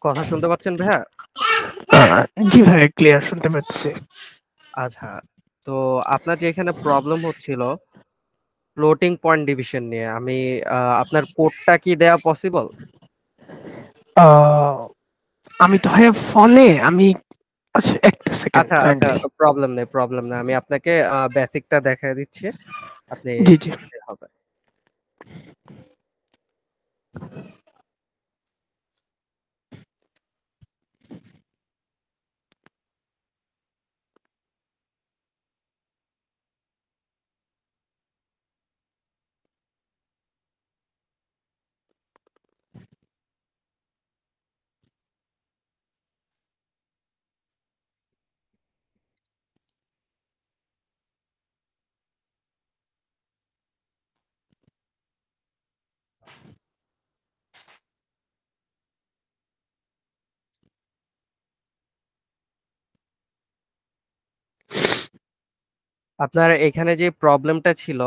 কথা শুনতে পাচ্ছেন ভাইয়া? জি ভাই, ক্লিয়ার শুনতে পাচ্ছি। আচ্ছা। তো আপনার যে এখানে প্রবলেম হচ্ছিল ফ্লোটিং পয়েন্ট ডিভিশন নিয়ে, আমি আপনার কোডটা কি দেয়া পসিবল? আহ, আমি তো ভাইয়া ফোনে আমি আচ্ছা একটা সেকেন্ড আচ্ছা, আচ্ছা, কাইন্ডলি। প্রবলেম নেই। আমি আপনাকে বেসিকটা দেখায় দিচ্ছি। আপনি জি জি। হবে। আপনার এখানে যে প্রবলেমটা ছিল,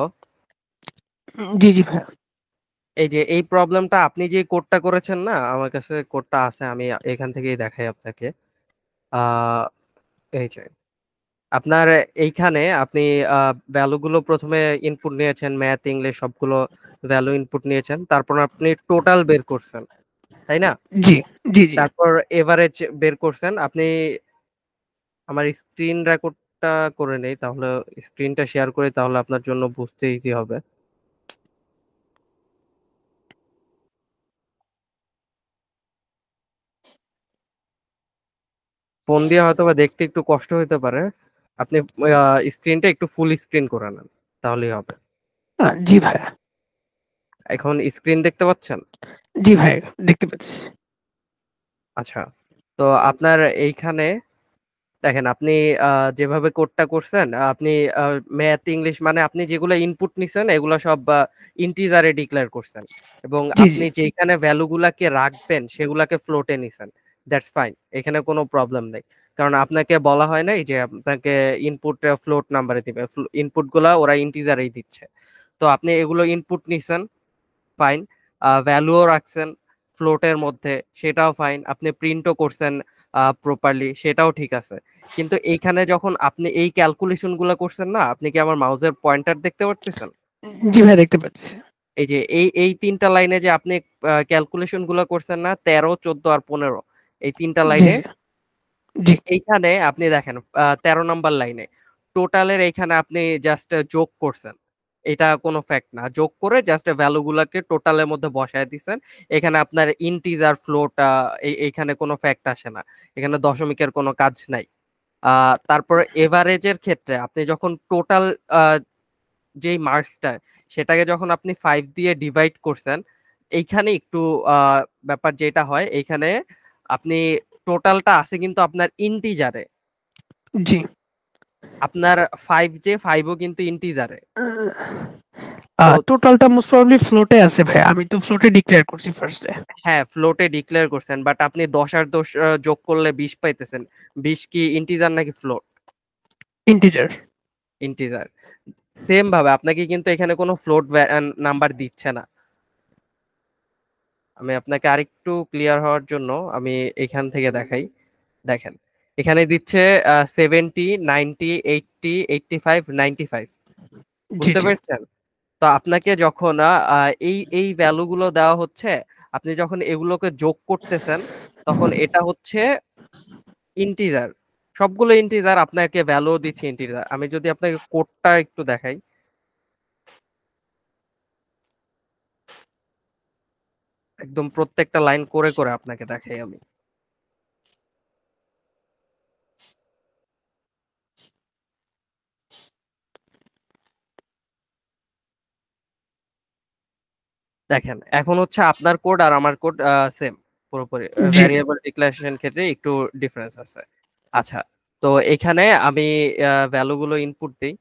জি জি ভাইয়া। এই যে এই প্রবলেমটা আপনি যে কোডটা করেছেন না, আমার কাছে কোডটা আছে, আমি এখান থেকেই দেখাই আপনাকে। আহ এই যে আপনার এইখানে আপনি ভ্যালুগুলো প্রথমে ইনপুট নিয়েছেন, ম্যাথ ইংলিশ সবগুলো ভ্যালু ইনপুট নিয়েছেন, তারপর আপনি টোটাল বের করছেন, তাই না? জি জি জি। তারপর এভারেজ বের করছেন আপনি। আমার স্ক্রিন রেকর্ডটা করে নেই, তাহলে স্ক্রিনটা শেয়ার করি, তাহলে আপনার জন্য বুঝতে ইজি হবে। ফোন দিয়ে হয়তো বা দেখতে একটু কষ্ট হতে পারে, আপনি স্ক্রিনটা একটু ফুল স্ক্রিন করে নেন, তাহলেই হবে। জি ভাইয়া। এখন স্ক্রিন দেখতে পাচ্ছেন? জি ভাইয়া, দেখতে পাচ্ছি। আচ্ছা। তো আপনার এইখানে দেখেন, আপনি যেভাবে কোডটা করছেন, আপনি ম্যাথ ইংলিশ মানে আপনি যেগুলো ইনপুট নিছেন এগুলো সব ইন্টিজারে ডিক্লেয়ার করছেন, এবং জি জি। আপনি যেখানে ভ্যালুগুলাকে রাখবেন সেগুলাকে ফ্লোটে নিছেন। দ্যাটস ফাইন, এখানে কোনো প্রবলেম নেই। কারণ আপনাকে বলা হয় নাই যে আপনাকে ইনপুট ফ্লোট নাম্বারে দিবে, ইনপুট গুলা ওরা ইন্টিজারেই দিচ্ছে। তো আপনি এগুলো ইনপুট নিছেন, ফাইন। ভ্যালুও রাখছেন ফ্লোটের মধ্যে, সেটাও ফাইন। আপনি প্রিন্টও করছেন প্রপারলি, সেটাও ঠিক আছে। কিন্তু এইখানে যখন আপনি এই ক্যালকুলেশন গুলো করছেন না, আপনি কি আমার মাউসের পয়েন্টার দেখতে পারতেছেন? জি ভাইয়া, দেখতে পাচ্ছি। এই যে এই তিনটা লাইনে যে আপনি ক্যালকুলেশন গুলো করছেন না, 13, 14 আর 15, এই তিনটা জি লাইনে, জি জি। এইখানে আপনি দেখেন 13 নাম্বার লাইনে টোটালের এইখানে আপনি জাস্ট যোগ করছেন। এটা কোনো ফ্যাক্ট না, যোগ করে জাস্ট ভ্যালু গুলাকে টোটালের মধ্যে বসায় দিছেন। এখানে আপনার ইন্টিজার ফ্লোট, এইখানে কোনো ফ্যাক্ট আসে না, এখানে দশমিকের কোনো কাজ নাই। তারপর এভারেজের ক্ষেত্রে আপনি যখন টোটাল যেই মার্কসটা, সেটাকে যখন আপনি 5 দিয়ে ডিভাইড করছেন, এইখানে একটু ব্যাপার যেটা হয়, এইখানে আপনি টোটালটা আছে কিন্তু আপনার ইন্টিজারে। জি। আপনার 5 যে 5ও কিন্তু ইন্টিজারে। তো টোটালটা মোস্ট প্রবাবলি ফ্লোটে আছে ভাই, আমি তো ফ্লোটে ডিক্লেয়ার করছি ফার্স্টে। হ্যাঁ, ফ্লোটে ডিক্লেয়ার করছেন, বাট আপনি 10 আর 10 যোগ করলে 20 পাইতেছেন। 20 কি ইন্টিজার নাকি ফ্লোট? ইন্টিজার। ইন্টিজার। সেম ভাবে আপনাকে কিন্তু এখানে কোনো ফ্লোট নাম্বার দিচ্ছে না। আমি আপনাকে আরেকটু ক্লিয়ার হওয়ার জন্য আমি এখান থেকে দেখাই। দেখেন, এখানে দিচ্ছে 70, 90, 80, 85, 95। জি বুঝতে জি পেরেছেন? তো আপনাকে যখন এই ভ্যালু গুলো দেওয়া হচ্ছে, আপনি যখন এগুলোকে যোগ করতেছেন, তখন এটা হচ্ছে ইন্টিজার। সবগুলো ইন্টিজার, আপনাকে ভ্যালু দিচ্ছে ইন্টিজার। আমি যদি আপনাকে কোডটা একটু দেখাই, একদম প্রত্যেকটা লাইন করে করে আপনাকে দেখাই আমি। দেখেন, এখন হচ্ছে আপনার কোড আর আমার কোড সেম পুরোপুরি। জি। ভ্যারিয়েবল ডিক্লারেশন ক্ষেত্রে একটু ডিফারেন্স আছে। আচ্ছা, তো এখানে আমি ভ্যালু গুলো ইনপুট দিই।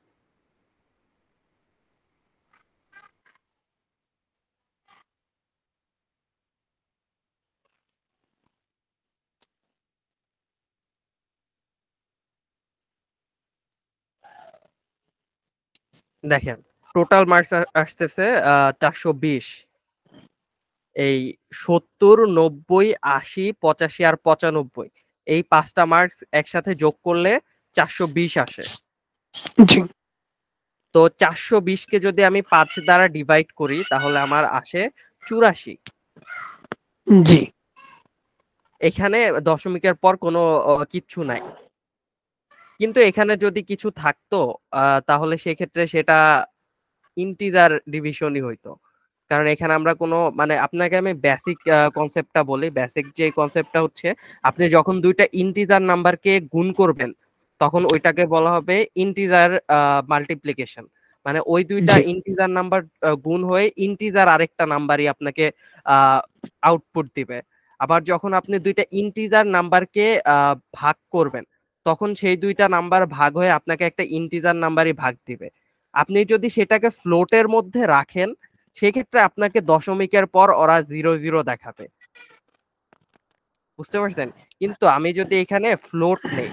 দেখেন, টোটাল মার্কস আসতেছে 420। এই 70, 90, 80, 85 আর 95 এই 5টা মার্কস একসাথে যোগ করলে 420 আসে। জি তো 420 কে যদি আমি 5 দ্বারা ডিভাইড করি তাহলে আমার আসে 84। জি এখানে দশমিকের পর কোনো কিচ্ছু নাই, কিন্তু এখানে যদি কিছু থাকতো তাহলে সেক্ষেত্রে সেটা ইন্টিজার ডিভিশনই হইতো। কারণ এখানে আমরা কোনো মানে আপনাকে আমি বেসিক কনসেপ্টটা বলি। বেসিক যে কনসেপ্টটা হচ্ছে আপনি যখন দুইটা ইন্টিজার নাম্বারকে গুণ করবেন তখন ওইটাকে বলা হবে ইন্টিজার মাল্টিপ্লিকেশন। মানে ওই দুইটা জি ইন্টিজার নাম্বার গুণ হয়ে ইন্টিজার আরেকটা নাম্বারই আপনাকে আউটপুট দিবে। আবার যখন আপনি দুইটা ইন্টিজার নাম্বারকে ভাগ করবেন তখন সেই দুইটা নাম্বার ভাগ হয়ে আপনাকে একটা ইন্টিজার নাম্বারই ভাগ দিবে। আপনি যদি সেটাকে ফ্লোটের মধ্যে রাখেন সেক্ষেত্রে আপনাকে দশমিকের পর ওরা 00 দেখাবে, বুঝতে পারছেন? কিন্তু আমি যদি এখানে ফ্লোট নেই,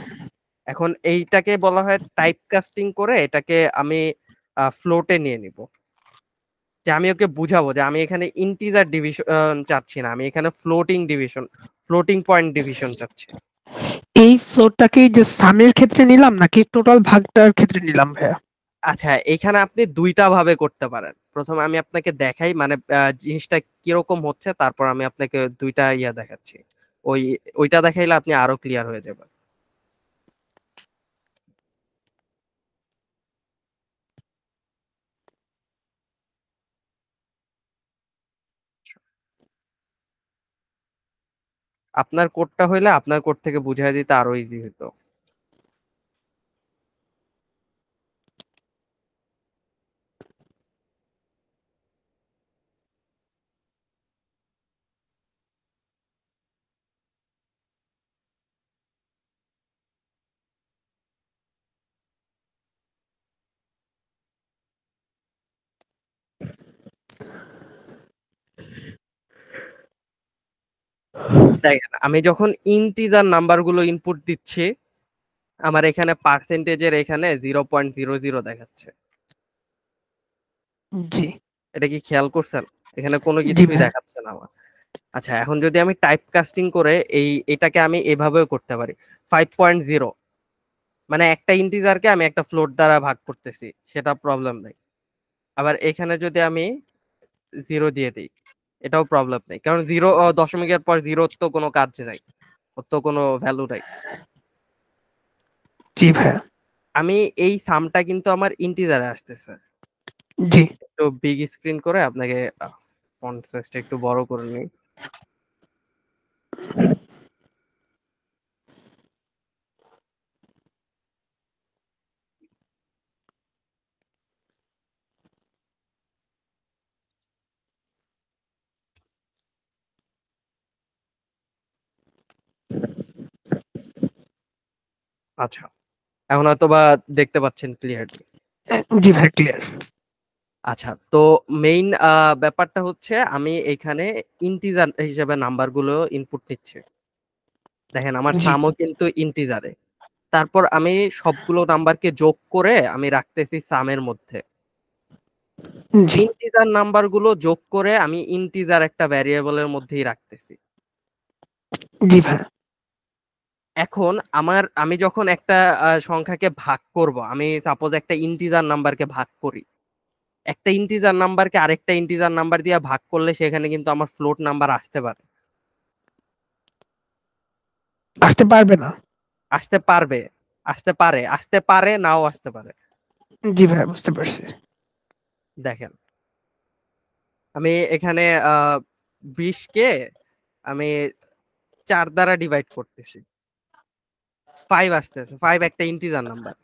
এখন এইটাকে বলা হয় টাইপ কাস্টিং করে এটাকে আমি ফ্লোটে নিয়ে নিব। যে আমি ওকে বুঝাবো যে আমি এখানে ইন্টিজার ডিভিশন চাচ্ছি না, আমি এখানে floating division, floating point division চাচ্ছি। এই ফ্লোরটাকে যে সামের ক্ষেত্রে নিলাম নাকি টোটাল ভাগটার ক্ষেত্রে নিলাম ভাইয়া? আচ্ছা, এখানে আপনি দুইটা ভাবে করতে পারেন। প্রথমে আমি আপনাকে দেখাই মানে জিনিসটা কিরকম হচ্ছে, তারপর আমি আপনাকে দুইটা ইয়া দেখাচ্ছি। ওই ওইটা দেখাইলে আপনি আরো ক্লিয়ার হয়ে যাবেন। আপনার কোডটা হইলে আপনার কোড থেকে বুঝাই দিতে আরো ইজি হতো। দেখেন আমি যখন ইন্টিজার নাম্বারগুলো ইনপুট দিচ্ছি আমার এখানে পার্সেন্টেজের এখানে 0.00 দেখাচ্ছে। জি এটা কি খেয়াল করছেন? এখানে কোনো জি কিছুই ভাইয়া দেখাচ্ছে না আমার। আচ্ছা, এখন যদি আমি টাইপ কাস্টিং করে এটাকে আমি এভাবেও করতে পারি 5.0, মানে একটা ইন্টিজারকে আমি একটা ফ্লোট দ্বারা ভাগ করতেছি, সেটা প্রবলেম নাই। আবার এখানে যদি আমি 0 দিয়ে দিই এটাও প্রবলেম নেই, কারণ জিরো দশমিকের পর জিরোর তো কোনো কাজ নাই, ওর তো কোনো ভ্যালু নাই। জি ভাইয়া আমি এই সামটা কিন্তু আমার ইন্টিজারে আসতেছে। জি একটু বিগ স্ক্রিন করে আপনাকে ফন্ট সাইজটা একটু বড় করে নিই। আচ্ছা, এখন হয়তো বা দেখতে পাচ্ছেন ক্লিয়ারলি। জি ভাইয়া ক্লিয়ার। আচ্ছা, তো মেইন ব্যাপারটা হচ্ছে আমি এখানে ইন্টিজার হিসেবে নাম্বারগুলো ইনপুট নিচ্ছি। দেখেন আমার জি সামও কিন্তু ইন্টিজারে। তারপর আমি সবগুলো নাম্বারকে যোগ করে আমি রাখতেছি সামের মধ্যে। জি ইন্টিজার নাম্বারগুলো যোগ করে আমি ইন্টিজার একটা ভ্যারিয়েবলের মধ্যেই রাখতেছি। জি ভাইয়া এখন আমি যখন একটা সংখ্যাকে ভাগ করব, আমি সাপোজ একটা ইন্টিজার নাম্বারকে ভাগ করি, একটা ইন্টিজার নাম্বারকে আরেকটা ইন্টিজার নাম্বার দিয়ে ভাগ করলে সেখানে কিন্তু আমার ফ্লোট নাম্বার আসতে পারে। আসতে পারবে না? আসতে পারবে, আসতে পারে নাও আসতে পারে। জি ভাইয়া বুঝতে পারছি। দেখেন আমি এখানে 20 কে আমি 4 দ্বারা ডিভাইড করতেছি, 5 আসতেছে, 5 একটা ইন্টিজার নাম্বার।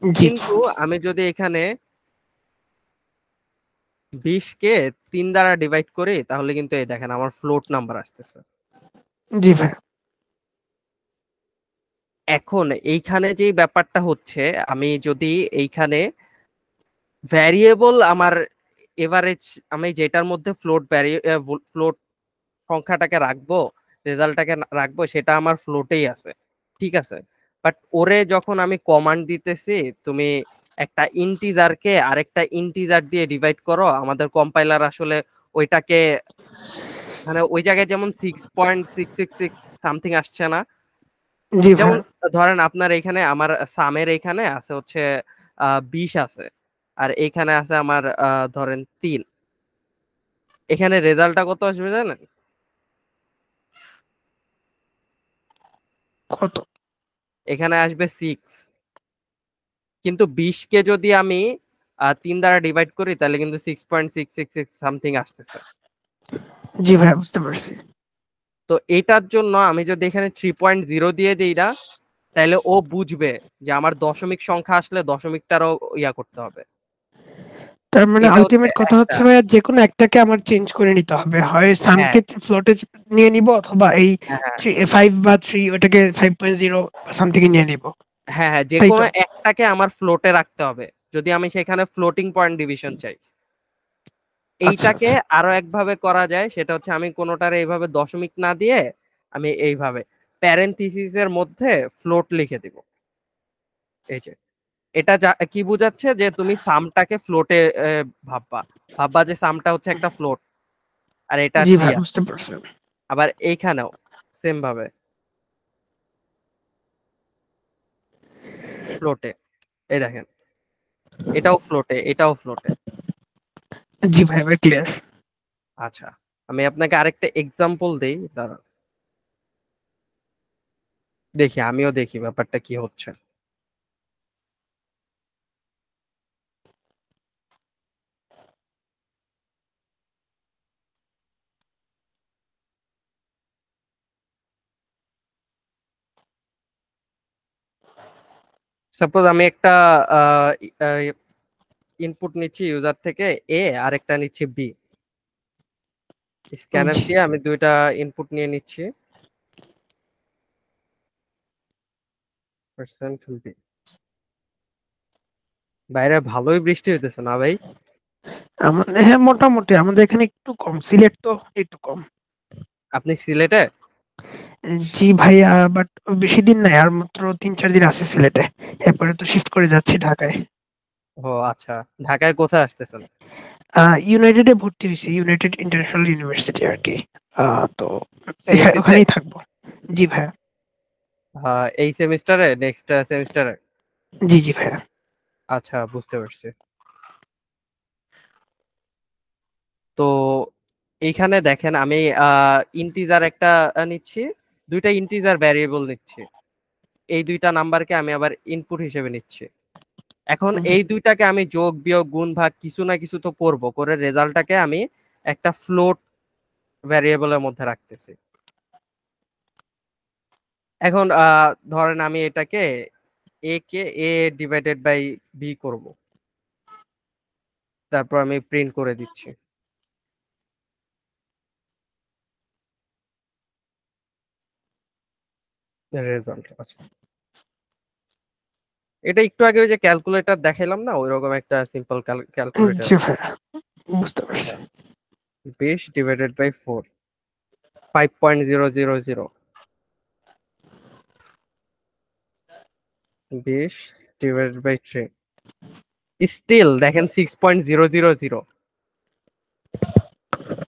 জি কিন্তু আমি যদি এখানে 20 কে 3 দ্বারা ডিভাইড করি তাহলে কিন্তু এই দেখেন আমার ফ্লোট নাম্বার আসতেছে। জি ভাইয়া এখন এইখানে যে ব্যাপারটা হচ্ছে, আমি যদি এইখানে ভ্যারিয়েবল আমার এভারেজ, আমি যেটার মধ্যে ফ্লোট সংখ্যাটাকে রাখবো, রেজাল্টটাকে রাখবো, সেটা আমার ফ্লোটেই আছে, ঠিক আছে। বাট ওরে যখন আমি কমান্ড দিতেছি তুমি একটা ইন্টিজারকে আরেকটা ইন্টিজার দিয়ে ডিভাইড করো, আমাদের কম্পাইলার আসলে ওইটাকে মানে ওই জায়গায় যেমন 6.666 সামথিং আসছে না, জি যেমন ভাইয়া। ধরেন আপনার এখানে আমার সামের এখানে আছে হচ্ছে 20 আছে, আর এখানে আছে আমার ধরেন 3, এখানে রেজাল্টটা কত আসবে জানেন? কত? এখানে আসবে 6, কিন্তু 20 কে যদি আমি 3 দ্বারা ডিভাইড করি তাহলে কিন্তু 6.666 সামথিং আসতেছে। জি ভাইয়া, বুঝতে পারছি। তো এটার জন্য আমি যদি এখানে 3.0 দিয়ে দিই না, তাহলে ও বুঝবে যে আমার দশমিক সংখ্যা আসলে দশমিকটারও ইয়া করতে হবে। তার মানে এটা হচ্ছে আলটিমেট কথা একটা, হচ্ছে ভাইয়া, যেকোনো একটাকে আমার চেঞ্জ করে নিতে হবে, হয় হ্যাঁ সামকে ফ্লোটে নিয়ে নিব, অথবা এই হ্যাঁ হ্যাঁ 5 বা 3 ওটাকে 5.0 সামথিং এ নিয়ে নিব। হ্যাঁ হ্যাঁ, যে তাই কোনো তো? একটাকে আমার ফ্লোটে রাখতে হবে যদি আমি সেখানে ফ্লোটিং পয়েন্ট ডিভিশন চাই। আচ্ছা এইটাকে আচ্ছা। আরো একভাবে করা যায়, সেটা হচ্ছে আমি কোনোটারে এইভাবে দশমিক না দিয়ে আমি এইভাবে প্যারেনথিসিসের মধ্যে ফ্লোট লিখে দিব। এই যে এটা কি বোঝাচ্ছে যে তুমি সামটাকে ফ্লোটে ভাববা, ভাববা যে সামটা হচ্ছে একটা ফ্লোট আর এটা জি 3 ভাই, আছে। বুঝতে পারছি। আবার এইখানেও সেম ভাবে ফ্লোটে, এই দেখেন এটাও ফ্লোটে এটাও ফ্লোটে। জি ভাই, এবার ক্লিয়ার। আচ্ছা, আমি আপনাকে আরেকটা এক্সাম্পল দেই, দাঁড়ান দেখি, আমিও দেখি ব্যাপারটা কি হচ্ছে। সাপোজ আমি একটা ইনপুট নিচ্ছি ইউজার থেকে এ, আর একটা নিচ্ছি বি, স্ক্যানার জি। দিয়ে আমি দুইটা ইনপুট নিয়ে নিচ্ছি। পার্সেন্ট বি, বাইরে ভালোই বৃষ্টি হইতেছে না ভাই? আমাদের, হ্যাঁ, মোটামুটি আমাদের এখানে একটু কম, সিলেট তো একটু কম। আপনি সিলেটে? জি ভাইয়া, বাট বেশি দিন নাই, আর মাত্র 3-4 দিন আছে সিলেটে। এরপরে তো শিফট করে যাচ্ছি ঢাকায়। ও আচ্ছা, ঢাকায় কোথায় আসতেছেন? ইউনাইটেডে ভর্তি হয়েছি, ইউনাইটেড ইন্টারন্যাশনাল ইউনিভার্সিটি আর কি। তো সিএসসি তে? ওখানেই থাকবো। জি ভাইয়া। এই সেমিস্টারে, নেক্সট সেমিস্টারে? জি জি ভাইয়া। আচ্ছা, বুঝতে পারছি। তো এইখানে দেখেন আমি ইন্টিজার একটা নিচ্ছি, দুইটা ইন্টিজার ভ্যারিয়েবল নিচ্ছি, এই দুইটা নাম্বারকে আমি আবার ইনপুট হিসেবে নিচ্ছি। এখন জি এই দুইটাকে আমি যোগ বিয়োগ গুণ ভাগ কিছু না কিছু তো করবো, করে রেজাল্টটাকে আমি একটা ফ্লোট ভ্যারিয়েবলের মধ্যে রাখতেছি। এখন ধরেন আমি এটাকে এ কে এ ডিভাইডেড বাই বি করব, তারপর আমি প্রিন্ট করে দিচ্ছি রেজাল্ট। আচ্ছা, এটা একটু আগে ওই যে ক্যালকুলেটর দেখাইলাম না, ওইরকম একটা সিম্পল ক্যালকুলেটর। জি ভাইয়া, বুঝতে পারছি। 20 divided by 4, 5.000, 20 divided by 3, still দেখেন 6.000।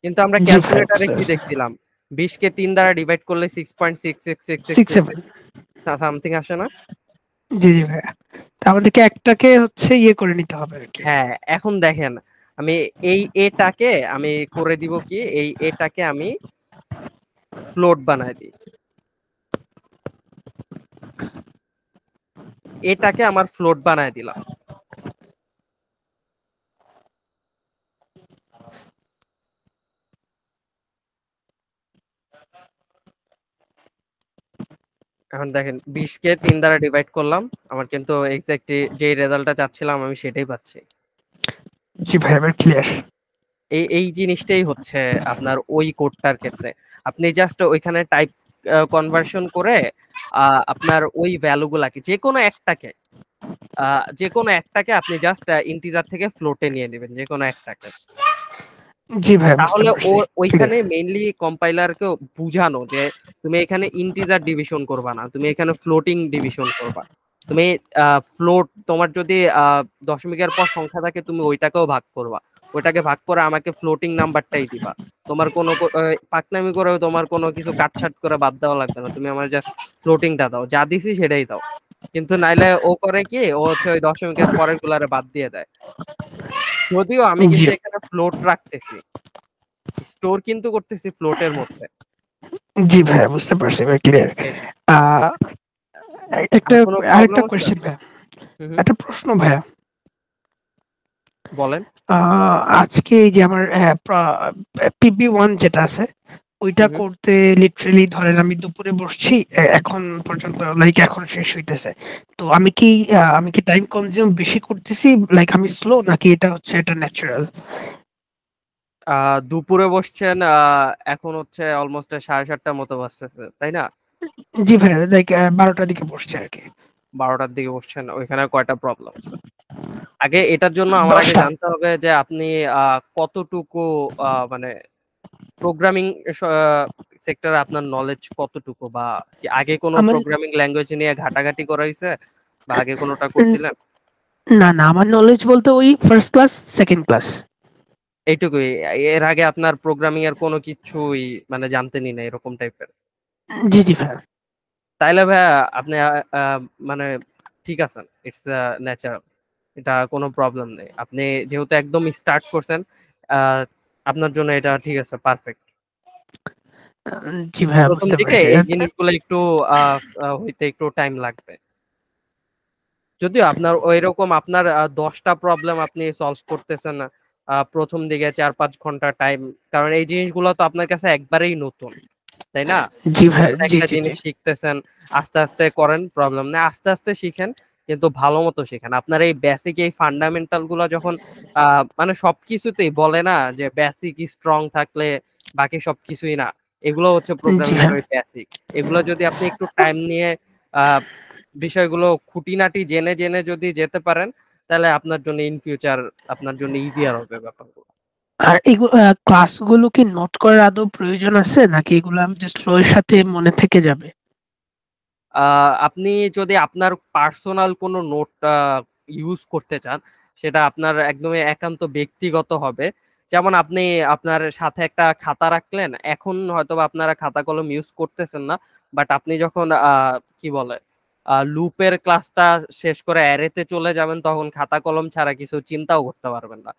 কিন্তু আমরা জি ভাইয়া, ক্যালকুলেটরে বুঝতে কি পারছি। দেখছিলাম, 20 কে 3 দ্বারা ডিভাইড করলে 6-7। সামথিং আসে না? জি জি ভাইয়া। তা আমাদেরকে একটাকে হচ্ছে ইয়ে করে নিতে হবে আর কি। হ্যাঁ, এখন দেখেন আমি এই এটাকে আমি করে দিব কি, এই এটাকে আমি ফ্লোট বানায় দিই, এটাকে আমার ফ্লোট বানায় দিলাম। এখন দেখেন 20 কে 3 দ্বারা ডিভাইড করলাম, আমার কিন্তু এক্স্যাক্টলি যে রেজাল্টটা চাচ্ছিলাম আমি সেটাই পাচ্ছি। জি ভাই, এবার ক্লিয়ার। এই এই জিনিসটাই হচ্ছে আপনার ওই কোডটার ক্ষেত্রে, আপনি জাস্ট ওইখানে টাইপ কনভার্সন করে আপনার ওই ভ্যালুগুলাকে যে কোনো একটাকে আপনি জাস্ট ইন্টিজার থেকে ফ্লোটে নিয়ে নেবেন, যে কোনো একটাকে। জি ভাই, বুঝতে তাহলে ও পারছি। ক্লিয়ার। ওইখানে মেইনলি কম্পাইলারকে বুঝানো যে তুমি এখানে ইন্টিজার ডিভিশন করবা না, তুমি এখানে ফ্লোটিং ডিভিশন করবা। তুমি ফ্লোট তোমার যদি দশমিকের পর সংখ্যা থাকে তুমি ওইটাকেও ভাগ করবা, ওইটাকে ভাগ করে আমাকে ফ্লোটিং নাম্বারটাই দিবা। তোমার কোনো পাকনামি করেও তোমার কোনো কিছু কাটছাট করে বাদ দেওয়া লাগবে না, তুমি আমার জাস্ট ফ্লোটিংটা দাও, যা দিছি সেটাই দাও। কিন্তু নাইলে ও করে কি, ও হচ্ছে ওই দশমিকের পরের গুলারে বাদ দিয়ে দেয়। যদিও আমি জি কিন্তু এখানে ফ্লোট রাখতেছি, স্টোর কিন্তু করতেছি ফ্লোটের মধ্যে। জি ভাইয়া, বুঝতে পারছি ভাই, ক্লিয়ার। এটা আহ একটা আর কোনো আরেকটা প্রবলেম আছে? কোয়েশ্চেন ভাইয়া, হুম হুম, একটা প্রশ্ন ভাইয়া। বলেন। আজকে এই যে আমার PB1 যেটা আছে ওইটা হুম হুম। করতে লিটারেলি ধরেন আমি দুপুরে বসছি, এখন পর্যন্ত লাইক এখন শেষ হইতেছে। তো আমি কি টাইম কনজিউম বেশি করতেছি, লাইক আমি স্লো, নাকি এটা হচ্ছে এটা ন্যাচারাল? দুপুরে বসছেন, এখন হচ্ছে অলমোস্ট 7:30টার মতো বাজতেছে, তাই না? জি ভাইয়া, লাইক 12টার দিকে বসছে আর কি। 12টার দিকে বসছেন, ওইখানে কয়টা প্রবলেম আছে? আগে এটার জন্য আমার আগে 10টা। জানতে হবে যে আপনি কতটুকু মানে প্রোগ্রামিং সেক্টরে আপনার নলেজ কতটুকু, বা কি আগে কোনো আমার প্রোগ্রামিং ল্যাঙ্গুয়েজ নিয়ে ঘাটাঘাটি করা হয়েছে, বা আগে কোনোটা উম, করছিলেন? না না, আমার নলেজ বলতে ওই ফার্স্ট ক্লাস, সেকেন্ড ক্লাস। এইটুকুই? এর আগে আপনার প্রোগ্রামিং এর কোনো কিছুই মানে জানতেনই না এরকম টাইপের? জি জি ভাইয়া। তাইলে ভাইয়া আপনি মানে ঠিক আছেন, ইটস ন্যাচারাল, এটা কোনো প্রবলেম নেই। আপনি যেহেতু একদম স্টার্ট করছেন, আহ, আপনার জন্য এটা ঠিক আছে, পারফেক্ট। জি ভাইয়া, প্রথম বুঝতে দিকে পারছি। এই জিনিসগুলো একটু হইতে একটু টাইম লাগবে। যদিও আপনার ওইরকম আপনার 10টা প্রবলেম আপনি সলভ করতেছেন না প্রথম দিকে 4-5 ঘন্টা টাইম, কারণ এই জিনিসগুলো তো আপনার কাছে একবারেই নতুন, তাই না? জি ভাইয়া, নতুন জি একটা জি জি। জিনিস শিখতেছেন, আস্তে আস্তে করেন, প্রবলেম নেই, আস্তে আস্তে শিখেন, কিন্তু ভালো মতো শিখেন। আপনার এই বেসিক এই ফান্ডামেন্টাল গুলো যখন মানে সবকিছুতেই বলে না যে বেসিক স্ট্রং থাকলে বাকি সবকিছুই না, এগুলো হচ্ছে জি প্রোগ্রামিং এর ভাইয়া। ওই বেসিক। এগুলো যদি আপনি একটু টাইম নিয়ে আহ বিষয়গুলো খুঁটিনাটি জেনে জেনে যদি যেতে পারেন, তাহলে আপনার জন্য ইন ফিউচার আপনার জন্য ইজিয়ার হবে ব্যাপারগুলো। আর ক্লাসগুলো কি নোট করার আদৌ প্রয়োজন আছে, নাকি এগুলো জাস্ট ফ্লো এর সাথে মনে থেকে যাবে? আপনি যদি আপনার পার্সোনাল কোনো নোট ইউজ করতে চান, সেটা আপনার একদমই একান্ত ব্যক্তিগত হবে। যেমন আপনি আপনার সাথে একটা খাতা রাখলেন, এখন হয়তোবা আপনারা খাতা কলম ইউজ করতেছেন না, বাট আপনি যখন কি বলে লুপের ক্লাসটা শেষ করে অ্যারেতে চলে যাবেন, তখন খাতা কলম ছাড়া কিছু চিন্তাও করতে পারবেন না।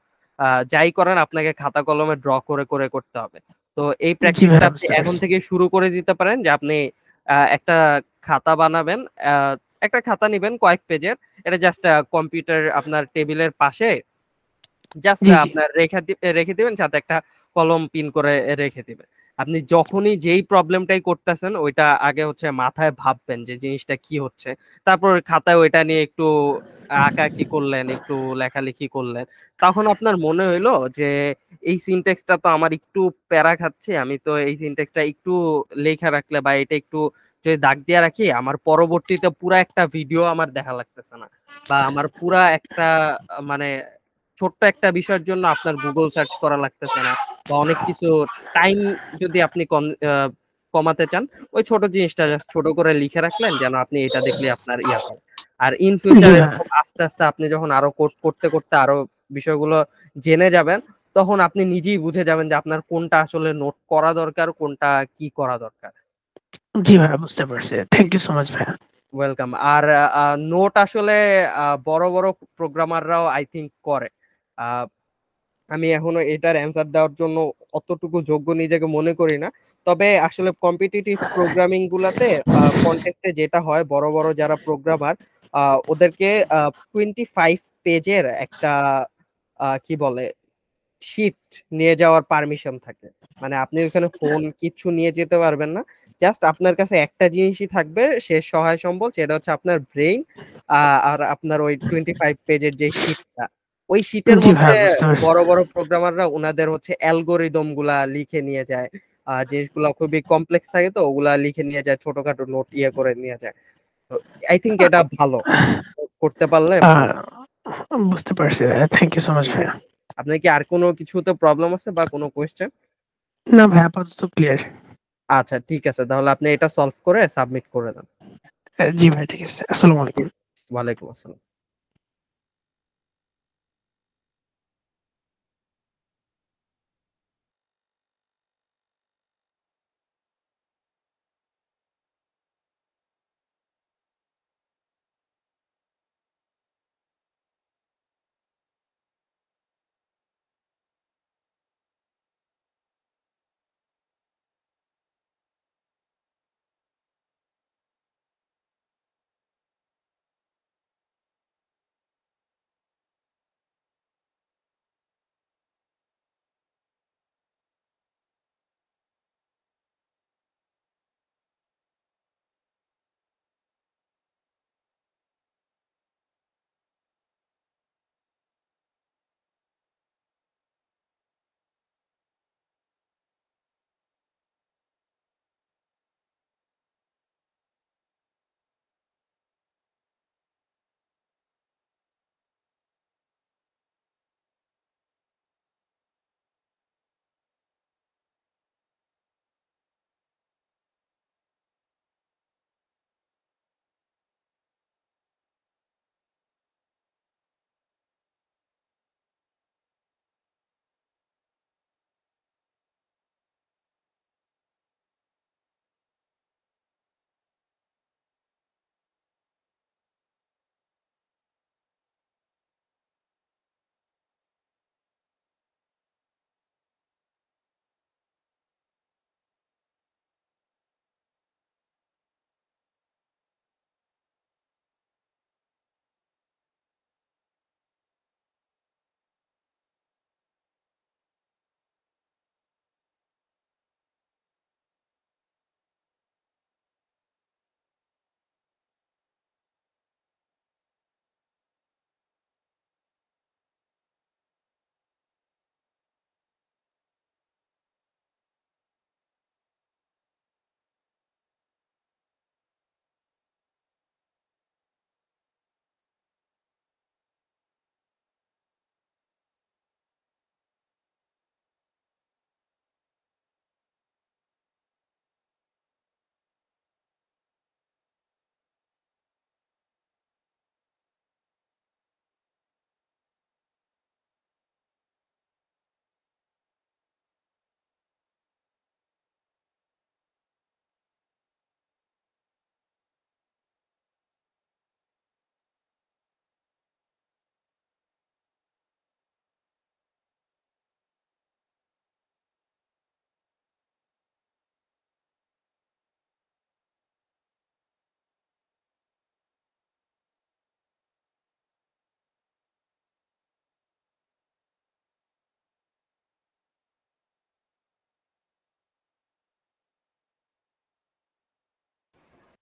যাই করেন আপনাকে খাতা কলমে ড্র করে করে করতে হবে। তো এই জি প্র্যাকটিসটা ভাইয়া, আপনি বুঝতে এখন পারছি। থেকে শুরু করে দিতে পারেন, যে আপনি একটা খাতা বানাবেন, একটা খাতা নিবেন কয়েক পেজের, এটা জাস্ট কম্পিউটার আপনার টেবিলের পাশে জাস্ট জি জি। আপনার রেখে দিবেন, সাথে একটা কলম পিন করে রেখে দিবেন। আপনি যখনই যেই প্রবলেমটাই করতেছেন ওইটা আগে হচ্ছে মাথায় ভাববেন যে জিনিসটা কি হচ্ছে, তারপর খাতায় ওইটা নিয়ে একটু আঁকাআঁকি করলেন, একটু লেখালেখি করলেন, তখন আপনার মনে হইলো যে এই সিনট্যাক্সটা তো আমার একটু প্যারা খাচ্ছে, আমি তো এই সিনট্যাক্সটা একটু লেখা রাখলে বা এটা একটু যদি দাগ দিয়ে রাখি, আমার পরবর্তীতে পুরা একটা ভিডিও আমার দেখা লাগতেছে না, বা আমার পুরা একটা মানে ছোট্ট একটা বিষয়ের জন্য আপনার গুগল সার্চ করা লাগতেছে না, বা অনেক কিছু টাইম যদি আপনি কমাতে চান, ওই ছোট জিনিসটা জাস্ট ছোট করে লিখে রাখলেন, যেন আপনি এটা দেখলে আপনার ইয়া হয়। আর ইন ফিউচার জি ভাইয়া। এরকম আস্তে আস্তে আপনি যখন আরো কোড করতে করতে আরো বিষয়গুলো জেনে যাবেন, তখন আপনি নিজেই বুঝে যাবেন যে আপনার কোনটা আসলে নোট করা দরকার, কোনটা কি করা দরকার। জি ভাইয়া, বুঝতে পারছি। থ্যাংক ইউ সো মাচ ভাইয়া। ওয়েলকাম। আর নোট আসলে বড় বড় প্রোগ্রামাররাও আই থিংক করে। আহ, আমি এখনো এটার অ্যান্সার দেওয়ার জন্য অতটুকু যোগ্য নিজেকে মনে করি না। তবে আসলে কম্পিটিটিভ প্রোগ্রামিং গুলাতে কন্টেস্টে যেটা হয়, বড় বড় যারা প্রোগ্রামার ওদেরকে 25 পেজের একটা কি বলে শিট নিয়ে যাওয়ার পারমিশন থাকে। মানে আপনি ওখানে ফোন কিচ্ছু নিয়ে যেতে পারবেন না, জাস্ট আপনার কাছে একটা জিনিসই থাকবে শেষ সহায় সম্বল, সেটা হচ্ছে আপনার ব্রেইন আর আপনার ওই 25 পেজের যে শিটটা। ওই শিটের জি মধ্যে ভাইয়া, বুঝতে পারছি। বড় বড় প্রোগ্রামাররা ওনাদের হচ্ছে অ্যালগোরিদম গুলা লিখে নিয়ে যায়, জিনিসগুলো খুবই কমপ্লেক্স থাকে তো ওগুলা লিখে নিয়ে যায়, ছোটখাটো নোট ইয়ে করে নিয়ে যায়। তো আই থিংক এটা ভালো, করতে পারলে আহ, ভালো। বুঝতে পারছি ভাইয়া, থ্যাংক ইউ সো মাচ জি ভাইয়া। জি। আপনার কি আর কোনো কিছুতে প্রবলেম আছে বা কোনো কোয়েশ্চেন? না ভাইয়া, আপাতত ক্লিয়ার। আচ্ছা ঠিক আছে, তাহলে আপনি এটা সলভ করে সাবমিট করে দেন। জি ভাই, ঠিক আছে। আসসালামু আলাইকুম। ওয়ালাইকুম আসসালাম।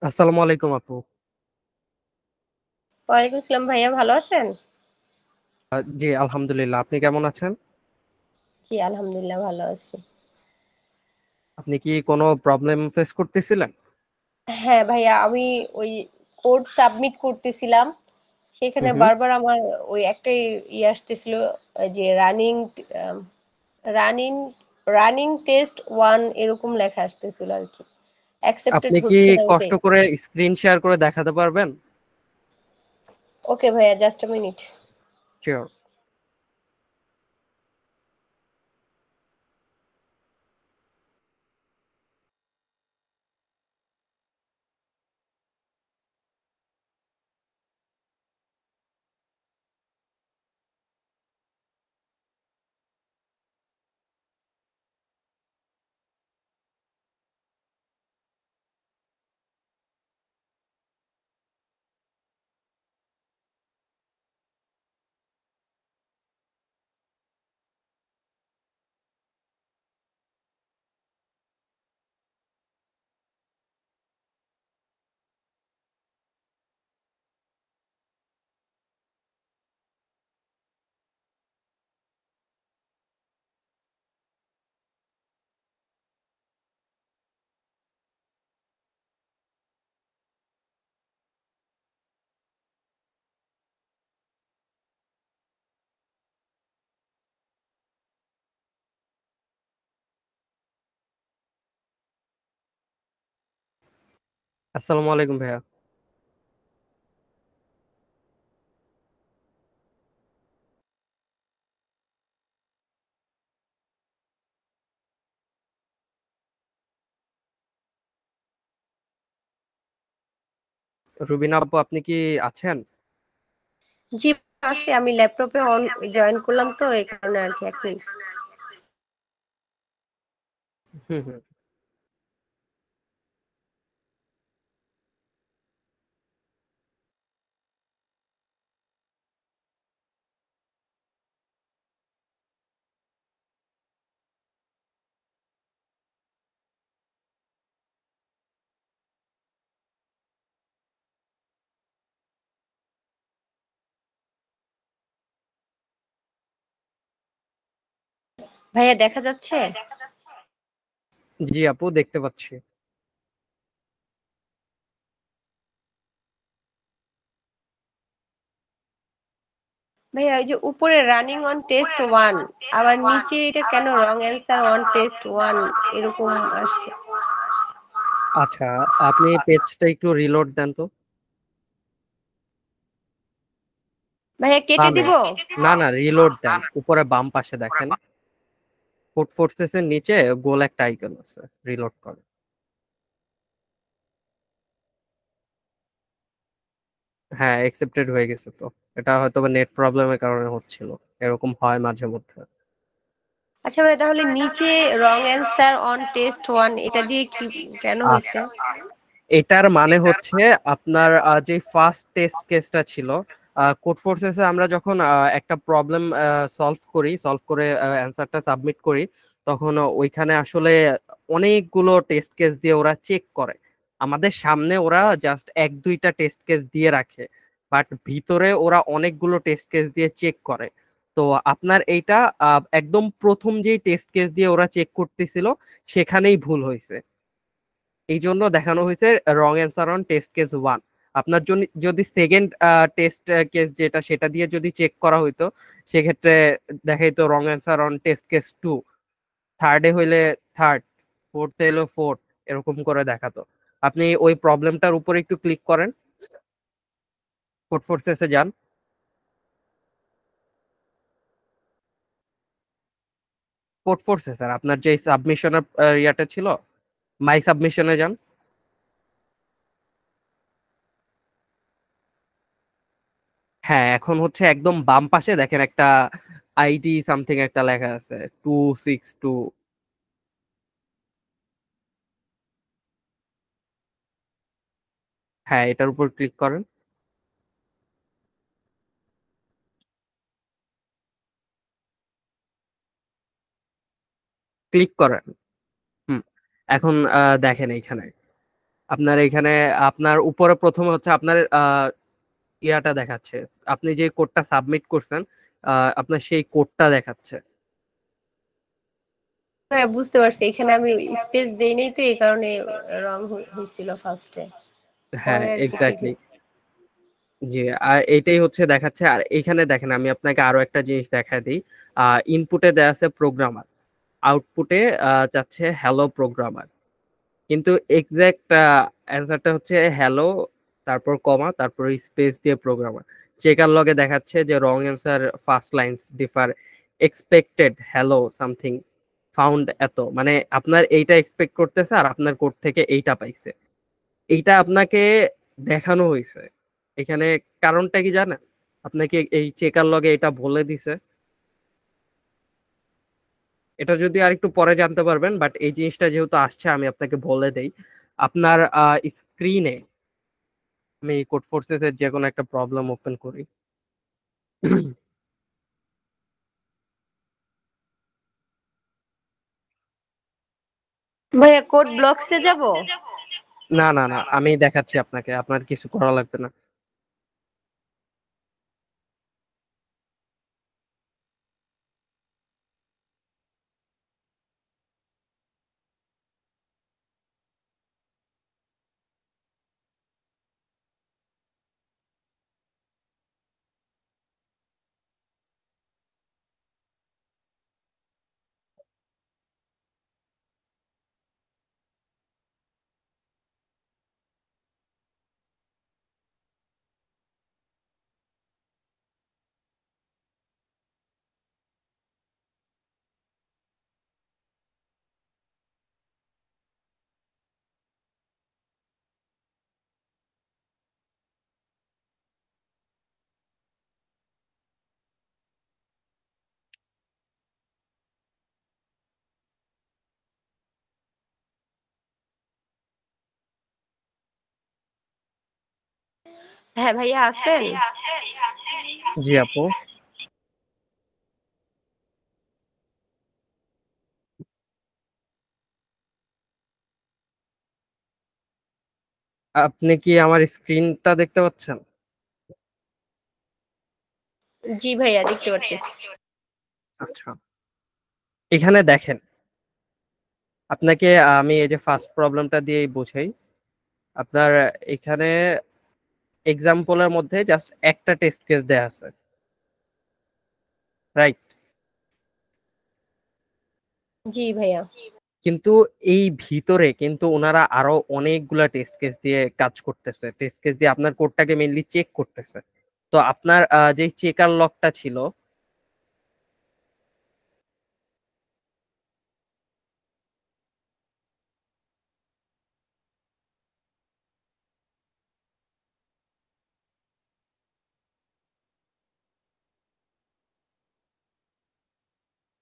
আসসালামু আলাইকুম আপু। ওয়ালাইকুম আসসালাম ভাইয়া, ভালো আছেন? জি আলহামদুলিল্লাহ, আপনি কেমন আছেন? জি আলহামদুলিল্লাহ ভালো আছি। আপনি কি কোনো প্রবলেম ফেস করতেছিলেন? হ্যাঁ ভাইয়া, আমি ওই কোড সাবমিট করতেছিলাম, হুম সেখানে হুম। বারবার আমার ওই একটাই আসতেছিল, যে রানিং রানিং টেস্ট ওয়ান এরকম লেখা আসতেছিল আর কি। অ্যাকসেপ্টেড আপনি কি হচ্ছে না কষ্ট ওইটাই। করে স্ক্রিন শেয়ার করে দেখাতে পারবেন? ওকে ভাইয়া, জাস্ট আ মিনিট। শিওর। আসসালামু আলাইকুম ভাইয়া। রুবিনা আপু, আপনি কি আছেন? জি, আছে। আমি ল্যাপটপে অন জয়েন করলাম তো এই কারণে আর কি 1 মিনিট। হুম হুম। ভাইয়া দেখা যাচ্ছে? জি আপু, দেখতে পাচ্ছি। ভাইয়া ওই যে উপরে রানিং অন টেস্ট 1 আবার নিচে এটা কেন রং অ্যান্সার অন টেস্ট 1 এরকম আসছে? আচ্ছা, আপনি পেজটা একটু রিলোড দেন তো। ভাইয়া কেটে বামে। দিব? না না, রিলোড দেন, উপরে বাম পাশে দেখেন, কোড ফোর্সেস এর নিচে গোল একটা আইকন আছে, রিলোড করে। হ্যাঁ, অ্যাকসেপ্টেড হয়ে গেছে তো। এটা হয়তো বা নেট প্রবলেমের কারণে হচ্ছিল, এরকম হয় মাঝে মধ্যে। আচ্ছা ভাই, তাহলে নিচে রং অ্যান্সার অন টেস্ট 1 এটা দিয়ে কি কেন হয়েছে? আচ্ছা, এটার মানে হচ্ছে আপনার যে ফার্স্ট টেস্ট কেসটা ছিল, কোড ফোর্সেসে আমরা যখন একটা প্রবলেম সলভ করে অ্যান্সারটা সাবমিট করি, তখন ওইখানে আসলে অনেকগুলো টেস্ট কেস দিয়ে ওরা চেক করে। আমাদের সামনে ওরা জাস্ট 1-2টা টেস্ট কেস দিয়ে রাখে, বাট ভিতরে ওরা অনেকগুলো টেস্ট কেস দিয়ে চেক করে। তো আপনার এইটা একদম প্রথম যেই টেস্ট কেস দিয়ে ওরা চেক করতেছিল, সেখানেই ভুল হয়েছে। এই জন্য দেখানো হয়েছে রং অ্যান্সার অন টেস্ট কেস 1। আপনার জন্য যদি সেকেন্ড টেস্ট কেস যেটা, সেটা দিয়ে যদি চেক করা হইতো, সেক্ষেত্রে দেখাইতো wrong answer on test case 2। থার্ডে হইলে থার্ড, ফোর্থে হইলো ফোর্থ, এরকম করে দেখাতো। আপনি ওই প্রবলেমটার উপরে একটু ক্লিক করেন, কোড ফোর্সেসে যান। কোড ফোর্সে স্যার, আপনার যে সাবমিশনের ইয়াটা ছিল, মাই সাবমিশনে যান। হ্যাঁ, এখন হচ্ছে একদম বাম পাশে দেখেন একটা আইডি সামথিং একটা লেখা আছে, 262। হ্যাঁ, এটার উপর ক্লিক করেন। ক্লিক করেন। হুম। এখন দেখেন এইখানে, আপনার এখানে আপনার উপরে প্রথমে হচ্ছে আপনার ইয়াটা দেখাচ্ছে, আপনি যে কোডটা সাবমিট করছেন, আপনার সেই কোডটা দেখাচ্ছে। হ্যাঁ, বুঝতে পারছি। এখানে আমি স্পেস দেই নাই তো এই কারণে রং হয়েছিল ফার্স্টে। হ্যাঁ, পরে আর কি ঠিক এক্স্যাক্টলি। হয়েছে। জি, আর এইটাই হচ্ছে দেখাচ্ছে। আর এখানে দেখেন, আমি আপনাকে আরো একটা জিনিস দেখা দিই। ইনপুটে দেয়া আছে প্রোগ্রামার, আউটপুটে চাচ্ছে হ্যালো প্রোগ্রামার। কিন্তু এক্সাক্ট অ্যান্সারটা হচ্ছে হ্যালো, তারপর কমা, তারপর স্পেস দিয়ে প্রোগ্রামার। চেকার লগে দেখাচ্ছে যে wrong answer first lines differ expected hello something found, এত মানে আপনার এইটা এক্সপেক্ট করতেছে আর আপনার কোড থেকে এইটা পাইছে। এইটা আপনাকে দেখানো হয়েছে এখানে। কারণটা কি জানেন? আপনাকে এই চেকার লগে এটা বলে দিছে। এটা যদি আর একটু পরে জানতে পারবেন, বাট এই জিনিসটা যেহেতু আসছে, আমি আপনাকে বলে দেই। আপনার স্ক্রিনে আমি কোড ফোর্সেস এর যে কোনো একটা প্রবলেম ওপেন করি। ভাইয়া কোড ব্লকসে যাব? না না না, আমি দেখাচ্ছি আপনাকে, আপনার কিছু করা লাগবে না। হ্যাঁ ভাইয়া আছেন? জি আপু। আপনি কি আমার স্ক্রিনটা দেখতে পাচ্ছেন? জি ভাইয়া দেখতে পারতেছি। আচ্ছা, এখানে দেখেন, আপনাকে আমি এই যে ফার্স্ট প্রবলেমটা দিয়েই বোঝাই। আপনার এখানে এক্সাম্পলের মধ্যে জাস্ট একটা টেস্ট কেস দেয়া আছে, রাইট? জি ভাইয়া। কিন্তু এই ভিতরে কিন্তু ওনারা আরো অনেকগুলা টেস্ট কেস দিয়ে কাজ করতেছে, টেস্ট কেস দিয়ে আপনার কোডটাকে মেইনলি চেক করতেছে। তো আপনার যে চেকার লকটা ছিল,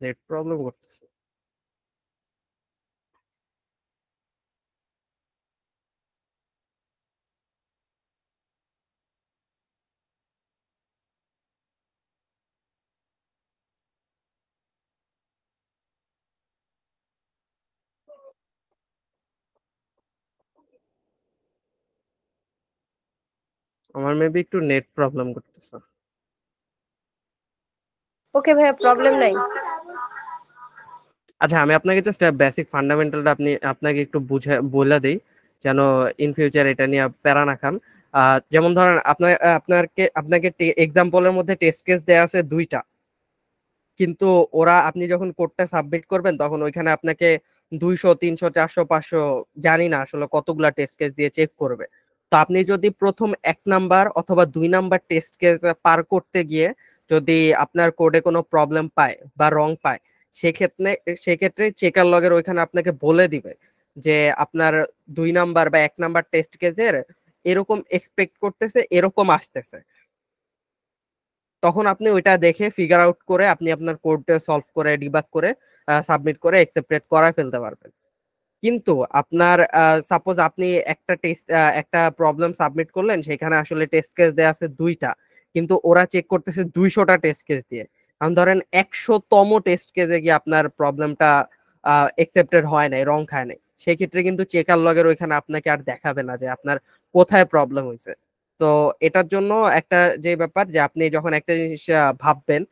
নেট প্রবলেম করতেছে। আমার মেবি একটু নেট প্রবলেম করতেছে। ওকে ভাইয়া, প্রবলেম নাই। আচ্ছা, আমি আপনাকে জাস্ট বেসিক ফান্ডামেন্টালটা আপনাকে একটু বুঝে বলে দেই, যেন ইন ফিউচার এটা নিয়ে প্যারা না খান। যেমন ধরেন আপনাকে এক্সাম্পলের মধ্যে টেস্ট কেস দেয়া আছে দুইটা, কিন্তু আপনি যখন কোডটা সাবমিট করবেন তখন ওইখানে আপনাকে 200 300 400 500 জানি না আসলে কতগুলা টেস্ট কেস দিয়ে চেক করবে। তো আপনি যদি প্রথম 1 নাম্বার অথবা 2 নাম্বার টেস্ট কেস পার করতে গিয়ে যদি আপনার কোডে কোনো প্রবলেম পায় বা রং পায়, সেক্ষেত্রে সেক্ষেত্রে চেকার লগের ওইখানে আপনাকে বলে দিবে যে আপনার 2 নাম্বার বা 1 নাম্বার টেস্ট কেসের এরকম এক্সপেক্ট করতেছে, এরকম আসতেছে। তখন আপনি ওইটা দেখে ফিগার আউট করে আপনি আপনার কোডটা সলভ করে ডিবাগ করে সাবমিট করে অ্যাকসেপ্টেড করায় ফেলতে পারবেন। কিন্তু আপনার সাপোজ আপনি একটা প্রবলেম সাবমিট করলেন, সেখানে আসলে টেস্ট কেস দেয়া আছে দুইটা, কিন্তু ওরা চেক করতেছে 200টা টেস্ট কেস দিয়ে। কারণ ধরেন 100তম টেস্ট কেসে গিয়ে আপনার প্রবলেমটা অ্যাকসেপ্টেড হয় নাই, রং খায় নাই, সেই ক্ষেত্রে কিন্তু চেকার লগের ওইখানে আপনাকে আর দেখাবে না যে আপনার কোথায় প্রবলেম হয়েছে। তো এটার জন্য একটা যে ব্যাপার, যে আপনি যখন একটা জিনিস ভাববেন,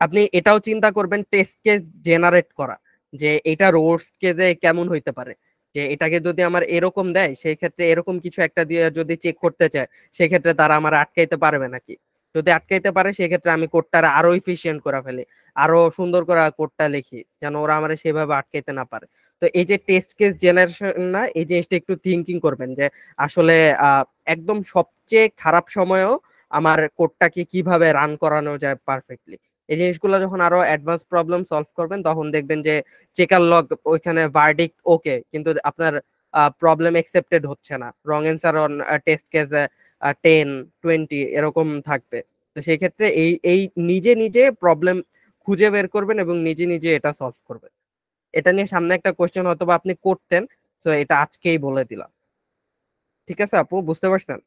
আপনি এটাও চিন্তা করবেন টেস্ট কেস জেনারেট করা, যে এটা রোস্ট কেসে কেমন হইতে পারে, যে এটাকে যদি আমার এরকম দেয় সেই ক্ষেত্রে এরকম কিছু একটা দিয়ে যদি চেক করতে চায়, সেক্ষেত্রে তারা আমার আটকাইতে পারবে নাকি। যদি আটকাইতে পারে সেক্ষেত্রে আমি কোডটা আরো ইফিশিয়েন্ট করে ফেলি, আরো সুন্দর করে কোডটা লিখি যেন ওরা আমার সেভাবে আটকাইতে না পারে। তো এই যে টেস্ট কেস জেনারেশন, না এই জিনিসটা একটু থিঙ্কিং করবেন যে আসলে আহ একদম সবচেয়ে খারাপ সময়েও আমার কোডটাকে কিভাবে রান করানো যায় পারফেক্টলি। এই জিনিসগুলো যখন আরো অ্যাডভান্স প্রবলেম সলভ করবেন তখন দেখবেন যে চেকার লগ ওইখানে ভার্ডিক্ট ওকে, কিন্তু আপনার প্রবলেম একসেপ্টেড হচ্ছে না, রং অ্যান্সার অন টেস্ট কেস 10 20 এরকম থাকবে। তো সেই ক্ষেত্রে এই এই নিজে নিজে প্রবলেম খুঁজে বের করবেন এবং নিজে নিজে এটা সলভ করবেন। এটা নিয়ে সামনে একটা কোশ্চেন হয়তো বা আপনি করতেন, তো এটা আজকেই বলে দিলাম। ঠিক আছে আপু, বুঝতে পারছেন?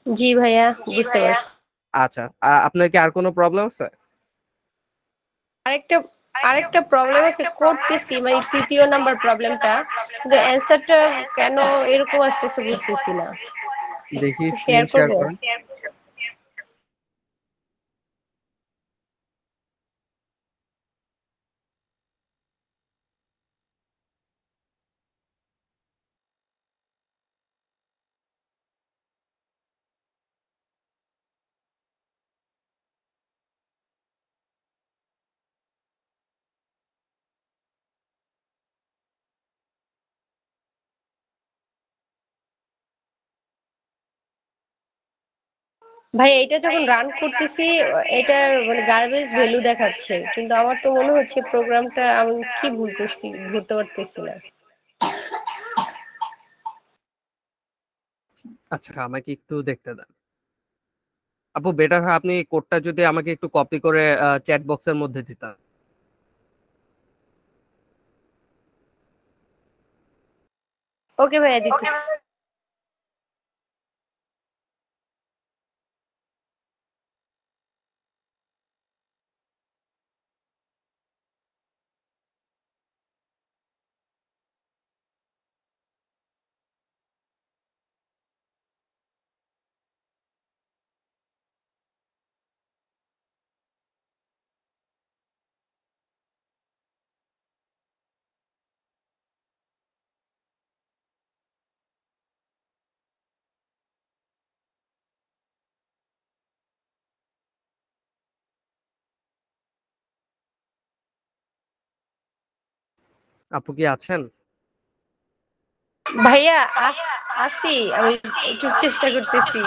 জি ভাইয়া, বুঝতে পারছি। আচ্ছা, আপনার কি আর কোনো প্রবলেম আছে? আরেকটা আরেকটা প্রবলেম আছে, করতেছি মানে তৃতীয় নাম্বার প্রবলেমটা, কিন্তু অ্যান্সারটা কেন এরকম আসতেছে বুঝতেছি না। দেখি শেয়ার স্ক্রিন শেয়ার করবো? করেন। ভাই এটা যখন রান করতেছি, এটার মানে গার্বেজ ভ্যালু দেখাচ্ছে, কিন্তু আমার তো মনে হচ্ছে প্রোগ্রামটা আমি কি ভুল করছি, ধরতে পারতেছি না। আচ্ছা, আমাকে একটু দেখতে দেন। আপু বেটার হয় আপনি কোডটা যদি আমাকে একটু কপি করে চ্যাট বক্সের মধ্যে দিতেন। ওকে ভাইয়া, দিতেছি। আপু কি আছেন? ভাইয়া আসি, আমি একটু চেষ্টা করতেছি,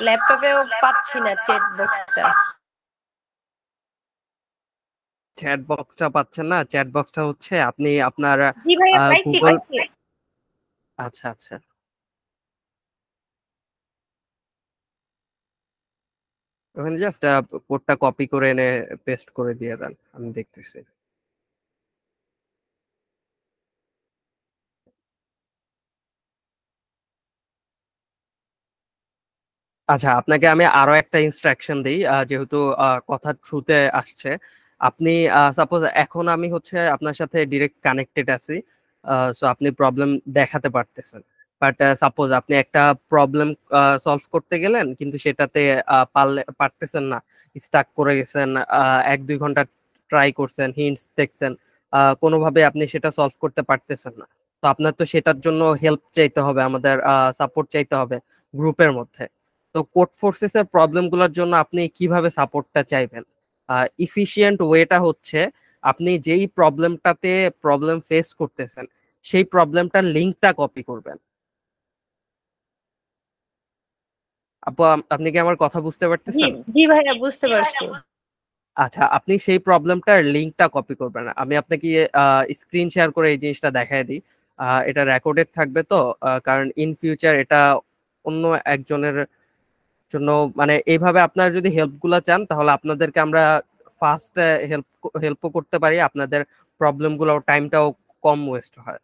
ল্যাপটপেও পাচ্ছি না চ্যাট বক্সটা। চ্যাট বক্সটা পাচ্ছেন না? চ্যাট বক্সটা হচ্ছে আপনি আপনার জি ভাইয়া, পাইছি গুগল। পাইছি। আচ্ছা আচ্ছা, ওখানে জাস্ট কোডটা কপি করে এনে পেস্ট করে দিয়ে দেন, আমি দেখতেছি। আচ্ছা, আপনাকে আমি আরো একটা ইনস্ট্রাকশন দিই, যেহেতু কথা থ্রুতে আসছে। আপনি সাপোজ এখন আমি হচ্ছে আপনার সাথে ডিরেক্ট কানেক্টেড আছি, সো আপনি প্রবলেম দেখাতে পারতেছেন। বাট সাপোজ আপনি একটা প্রবলেম সলভ করতে গেলেন, কিন্তু সেটাতে পারতেছেন না, স্টাক করে গেছেন, 1-2 ঘন্টা ট্রাই করছেন, হিন্টস দেখছেন, কোনোভাবে আপনি সেটা সলভ করতে পারতেছেন না। তো আপনার তো সেটার জন্য হেল্প চাইতে হবে, আমাদের সাপোর্ট চাইতে হবে গ্রুপের মধ্যে। তো কোড ফোর্সেস এর প্রবলেম গুলোর জন্য আপনি কিভাবে সাপোর্টটা চাইবেন? ইফিশিয়েন্ট ওয়েটা হচ্ছে আপনি যেই প্রবলেমটাতে প্রবলেম ফেস করতেছেন, সেই প্রবলেমটার লিঙ্কটা কপি করবেন। আপু, আপনি কি আমার কথা বুঝতে জি পারতেছেন? জি ভাইয়া, বুঝতে পারছি। আচ্ছা, আপনি সেই প্রবলেমটার লিঙ্কটা কপি করবেন। আমি আপনাকে স্ক্রিন শেয়ার করে এই জিনিসটা দেখায় দিই। এটা রেকর্ডেড থাকবে তো, কারণ ইন ফিউচার এটা অন্য একজনের জন্য, মানে এইভাবে আপনারা যদি হেল্প গুলা চান, তাহলে আপনাদেরকে আমরা ফাস্ট হেল্প হেল্পও করতে পারি, আপনাদের প্রবলেম গুলো টাইমটাও কম ওয়েস্ট হয়।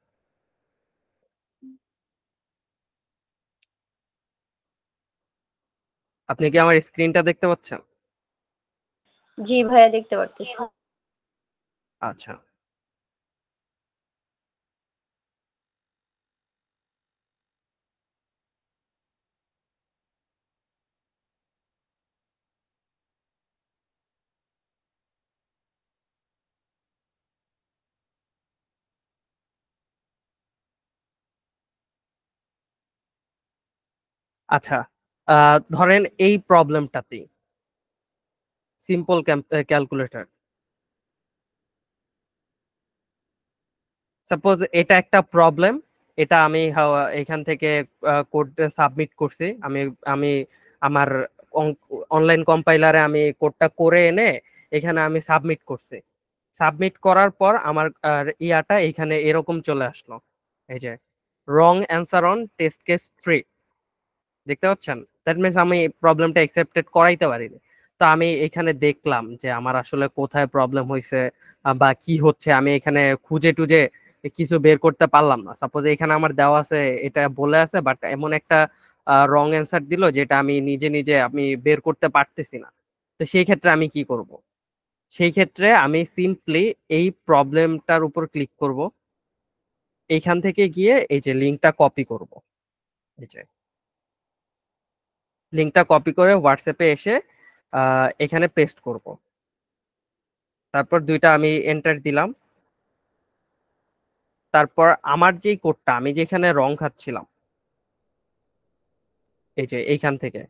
আপনি কি আমার স্ক্রিনটা দেখতে পাচ্ছেন? জি ভাইয়া, দেখতে পারতেছি। আচ্ছা আচ্ছা, ধরেন এই প্রবলেমটাতে সিম্পল ক্যালকুলেটর, সাপোজ এটা একটা প্রবলেম। এটা আমি এখান থেকে কোড সাবমিট করছি। আমি আমি আমার অনলাইন কম্পাইলারে আমি কোডটা করে এনে এখানে আমি সাবমিট করছি। সাবমিট করার পর আমার ইয়াটা এখানে এরকম চলে আসলো, এই যে wrong answer on test case 3, দেখতে পাচ্ছেন? দ্যাট মিনস আমি প্রবলেমটা একসেপ্টেড করাইতে পারিনি। তো আমি এখানে দেখলাম যে আমার আসলে কোথায় প্রবলেম হয়েছে বা কি হচ্ছে, আমি এখানে খুঁজে টুজে কিছু বের করতে পারলাম না। সাপোজ এখানে আমার দেওয়া আছে, এটা বলে আছে, বাট এমন একটা রং অ্যান্সার দিল যেটা আমি নিজে নিজে আমি বের করতে পারতেছি না। তো সেই ক্ষেত্রে আমি কি করব? সেই ক্ষেত্রে আমি সিম্পলি এই প্রবলেমটার উপর ক্লিক করব, এইখান থেকে গিয়ে এই যে লিঙ্কটা কপি করব, এই যে লিঙ্কটা কপি করে হোয়াটসঅ্যাপে এসে এখানে পেস্ট করব। তারপর দুইটা আমি এন্টার দিলাম। তারপর আমার যেই কোডটা, আমি যেখানে রং খাচ্ছিলাম, এই যে এইখান থেকে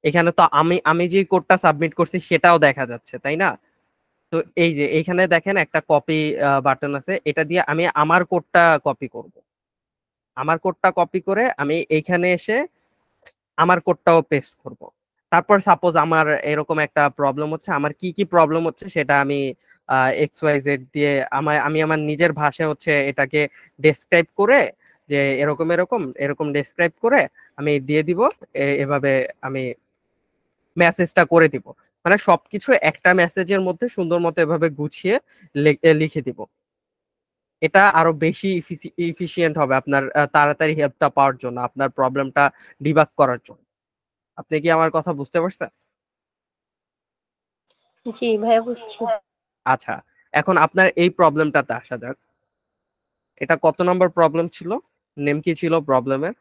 এখানে তো আমি আমি যে কোডটা সাবমিট করছি সেটাও দেখা যাচ্ছে, তাই না? তো এই যে এইখানে দেখেন একটা কপি বাটন আছে, এটা দিয়ে আমি আমার কোডটা কপি করব। আমার কোডটা কপি করে আমি এইখানে এসে আমার কোডটাও পেস্ট করব। তারপর সাপোজ আমার এরকম একটা প্রবলেম হচ্ছে, আমার কি কি প্রবলেম হচ্ছে সেটা আমি XYZ দিয়ে আমি আমার নিজের ভাষায় হচ্ছে এটাকে ডেসক্রাইব করে, যে এরকম এরকম এরকম ডেসক্রাইব করে আমি দিয়ে দিব। এভাবে আমি মেসেজটা করে দিব, মানে সবকিছু একটা মেসেজের মধ্যে সুন্দর মতো এভাবে গুছিয়ে লিখে দিব। এটা আরো বেশি ইফিশিয়েন্ট হবে আপনার তাড়াতাড়ি হেল্পটা পাওয়ার জন্য, আপনার প্রবলেমটা ডিবাগ করার জন্য। আপনি কি আমার কথা বুঝতে পারছেন? জি ভাইয়া, বুঝছি। আচ্ছা, এখন আপনার এই প্রবলেমটাতে আসা যাক। এটা কত নম্বর প্রবলেম ছিল? নেম কি ছিল প্রবলেমের?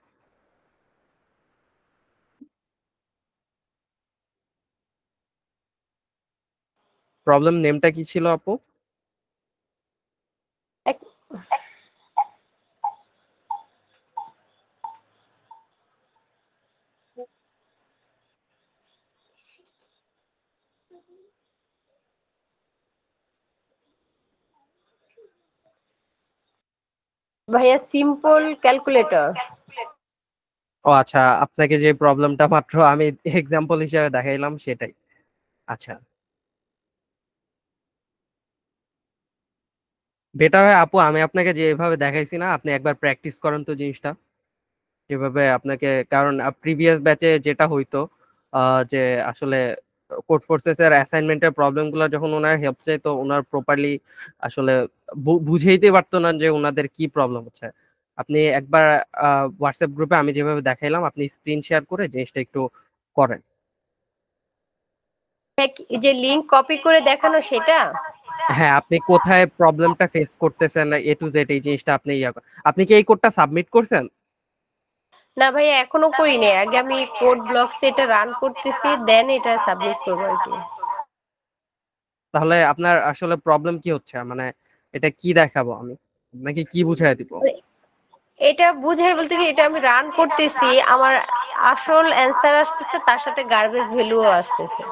প্রবলেম নেমটা কি ছিল আপু? এক ভাইয়া সিম্পল ক্যালকুলেটর। ও আচ্ছা, আপনাকে যে প্রবলেমটা মাত্র আমি এক্সাম্পল হিসেবে দেখাইলাম সেটাই। আচ্ছা, বেটার হয় আপু আমি আপনাকে যেভাবে দেখাইছি না, আপনি একবার প্র্যাকটিস করেন তো জিনিসটা যেভাবে আপনাকে, কারণ প্রিভিয়াস ব্যাচে যেটা হইতো যে আসলে কোড ফোর্সেস এর অ্যাসাইনমেন্টের প্রবলেম গুলো যখন ওনার হেল্প চাইতো, ওনার প্রপারলি আসলে বুঝাইতে পারতো না যে ওনাদের কি প্রবলেম হচ্ছে। আপনি একবার হোয়াটসঅ্যাপ গ্রুপে আমি যেভাবে দেখাইলাম আপনি স্ক্রিন শেয়ার করে জিনিসটা একটু করেন। যে লিংক কপি করে দেখানো সেটা? হ্যাঁ, আপনি কোথায় প্রবলেমটা ফেস করতেছেন এ টু জেড এই জিনিসটা আপনি আপনি কি এই কোডটা সাবমিট করছেন? না ভাইয়া এখনো করিনি, আগে আমি কোড ব্লকস এটা রান করতেছি, দেন এটা সাবমিট করবো আর কি। তাহলে আপনার আসলে প্রবলেম কি হচ্ছে, মানে এটা কি দেখাবো আমি নাকি কি বুঝাই দিব? এটা বুঝাই বলতে কি, এটা আমি রান করতেছি, আমার আসল অ্যান্সার আসতেছে, তার সাথে গার্বেজ ভ্যালুও আসতেছে।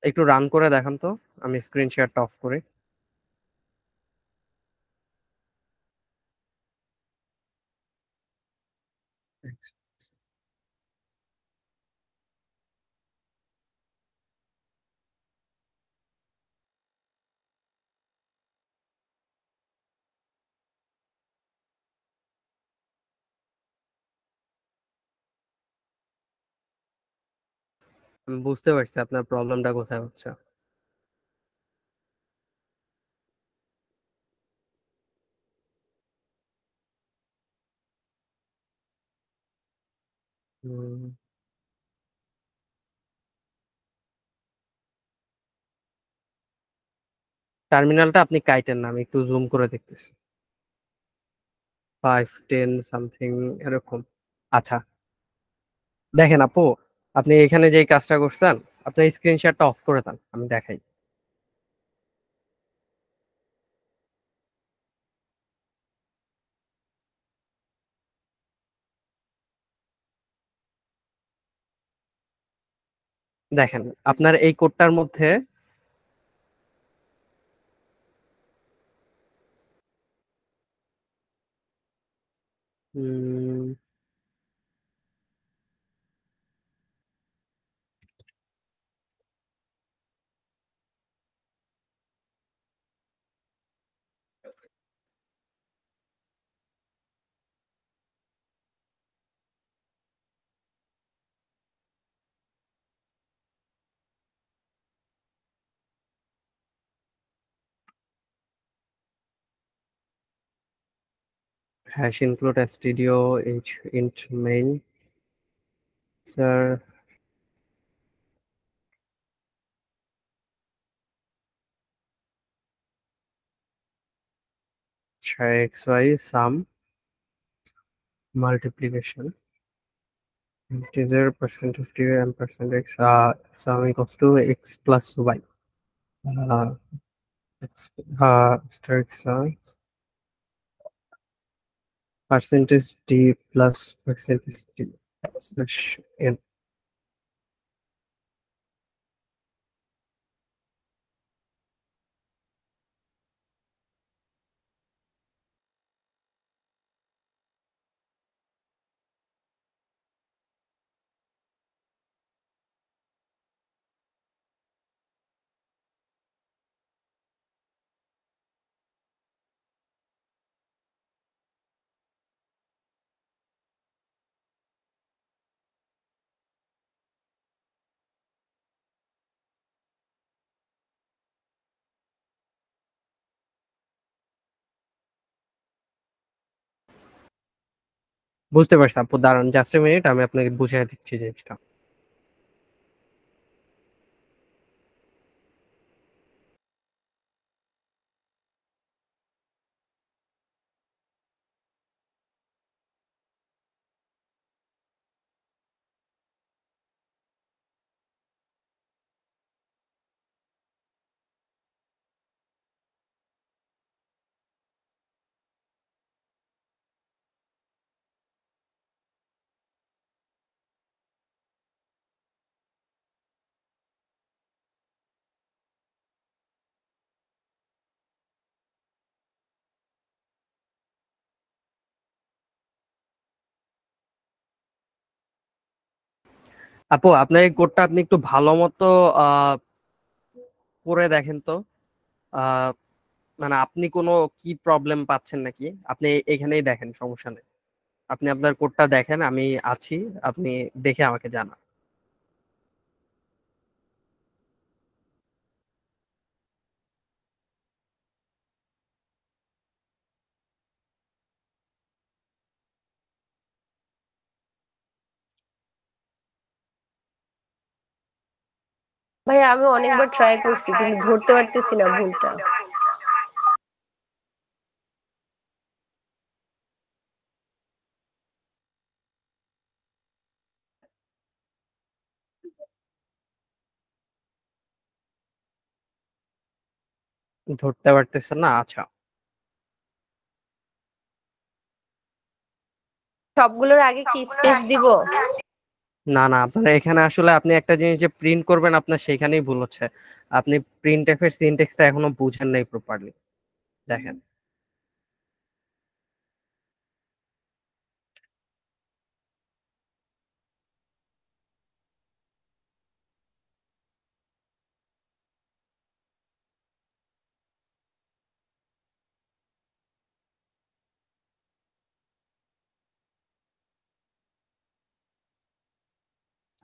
একটু রান করে দেখান তো, আমি স্ক্রিন শেয়ারটা অফ করি। আমি বুঝতে পারছি আপনার প্রবলেমটা কোথায় হচ্ছে। টার্মিনালটা আপনি কাইটেন না, আমি একটু জুম করে দেখতেছি। 5 10 সামথিং এরকম। আচ্ছা, দেখেন আপু, আপনি এখানে যে কাজটা করছেন, আপনি স্ক্রিন শেয়ারটা অফ করে দেন, আমি দেখাই। দেখেন আপনার এই কোডটার মধ্যে hash include stdio h int main sir, xy sum multiplication integer percentage d and percentage sum equals to x plus y, uh, x star x percentage d plus percentage d slash n। বুঝতে পারছি আপু, দাঁড়ান just a minute, আমি আপনাকে বুঝিয়ে দিচ্ছি জিনিসটা। আপু আপনার এই কোডটা আপনি একটু ভালো মতো আহ করে দেখেন তো। আহ মানে আপনি কোনো কি প্রবলেম পাচ্ছেন নাকি, আপনি এখানেই দেখেন, সমস্যা নেই। আপনি আপনার কোডটা দেখেন, আমি আছি, আপনি দেখে আমাকে জানান। ভাইয়া আমি অনেকবার ট্রাই করছি কিন্তু ধরতে পারতেছি না ভুলটা। ধরতে পারতেছেন না, আচ্ছা। সবগুলোর আগে কি স্পেস দিব? না না, আপনার এখানে আসলে আপনি একটা জিনিস যে প্রিন্ট করবেন, আপনার সেখানেই ভুল হচ্ছে। আপনি প্রিন্ট এফ এর সিনট্যাক্সটা এখনো বুঝেন নাই প্রপারলি। দেখেন,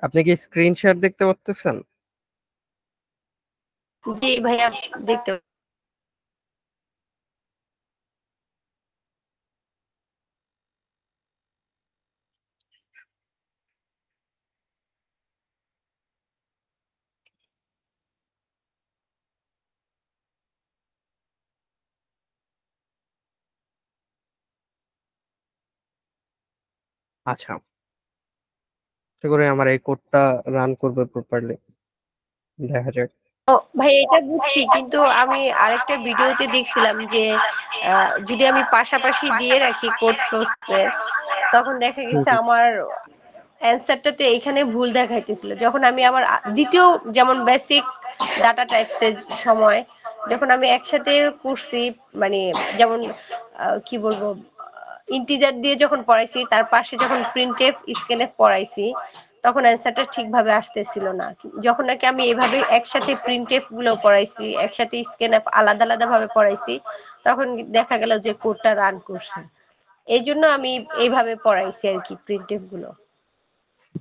আপনি কি স্ক্রিনশট দেখতে পাচ্ছেন? জি ভাইয়া দেখতে। আচ্ছা, আশা করি আমার এই কোডটা রান করবে প্রপারলি, দেখা যাক। ও ভাই এটা বুঝছি, কিন্তু আমি আরেকটা ভিডিওতে দেখছিলাম যে যদি আমি পাশাপাশি দিয়ে রাখি কোড ফ্লোসের, তখন দেখা হুম গেছে হুম। আমার অ্যান্সারটাতে এখানে ভুল দেখাইতেছিল। যখন আমি আমার দ্বিতীয় যেমন বেসিক ডাটা টাইপসের সময় যখন আমি একসাথে করছি, মানে যেমন কি বলবো, ইন্টিজার দিয়ে যখন পড়াইছি তার পাশে যখন প্রিন্টএফ স্ক্যানএফ পড়াইছি, তখন অ্যান্সারটা ঠিকভাবে আসতেছিল না। যখন নাকি আমি এভাবে একসাথে প্রিন্টএফ গুলো পড়াইছি, একসাথে স্ক্যানএফ আলাদা আলাদা ভাবে পড়াইছি, তখন দেখা গেল যে কোডটা রান করছে। এই জন্য আমি এইভাবে পড়াইছি আর কি প্রিন্টএফ গুলো।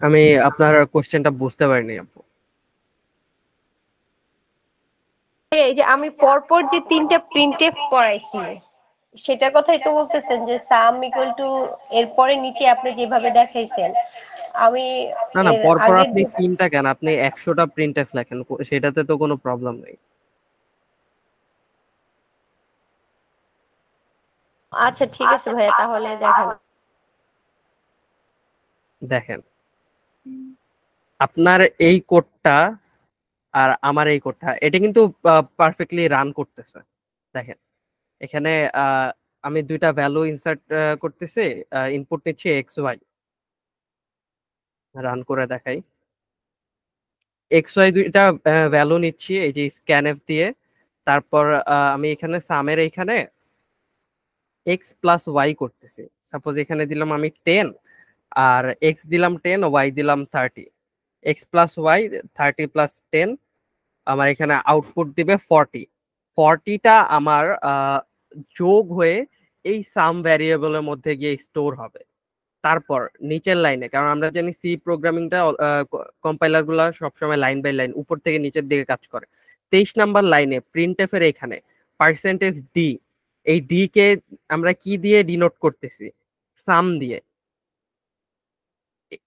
আমি আপনার কোশ্চেনটা বুঝতে পারিনি আপু। এই যে আমি পরপর যে তিনটা প্রিন্টএফ পড়াইছি, সেটার কথাই তো বলতেছেন যে সাম ইকুয়াল টু এরপরে নিচে আপনি যেভাবে দেখাইছেন। আমি না না, এর পরপর আগের আপনি তিনটা কেন, আপনি 100টা প্রিন্ট এফ লেখেন, সেটাতে তো কোনো প্রবলেম নেই। আচ্ছা ঠিক আছে ভাইয়া, তাহলে দেখেন। দেখেন, আপনার এই কোডটা আর আমার এই কোডটা, এটা কিন্তু পারফেক্টলি রান করতেছে। দেখেন, এখানে আহ, আমি দুইটা ভ্যালু ইনসার্ট করতেছি, ইনপুট নিচ্ছি এক্স ওয়াই, রান করে দেখাই। এক্স ওয়াই দুইটা ভ্যালু নিচ্ছি এই যে স্ক্যানএফ দিয়ে। তারপর আমি এখানে সামের এখানে এক্স প্লাস ওয়াই করতেছি। সাপোজ এখানে দিলাম আমি 10, আর এক্স দিলাম 10, ওয়াই দিলাম 30। এক্স প্লাস ওয়াই, 30 + 10, আমার এখানে আউটপুট দিবে 40। 40টা আমার যোগ হয়ে এই সাম ভ্যারিয়েবলের মধ্যে গিয়ে স্টোর হবে। তারপর নিচের লাইনে, কারণ আমরা জানি সি প্রোগ্রামিংটা কম্পাইলার গুলা সবসময় লাইন বাই লাইন উপর থেকে নিচের দিকে কাজ করে। 23 নাম্বার লাইনে প্রিন্টএফ এর এখানে পার্সেন্টেজ ডি, এই ডি কে আমরা কি দিয়ে ডিনোট করতেছি? সাম দিয়ে।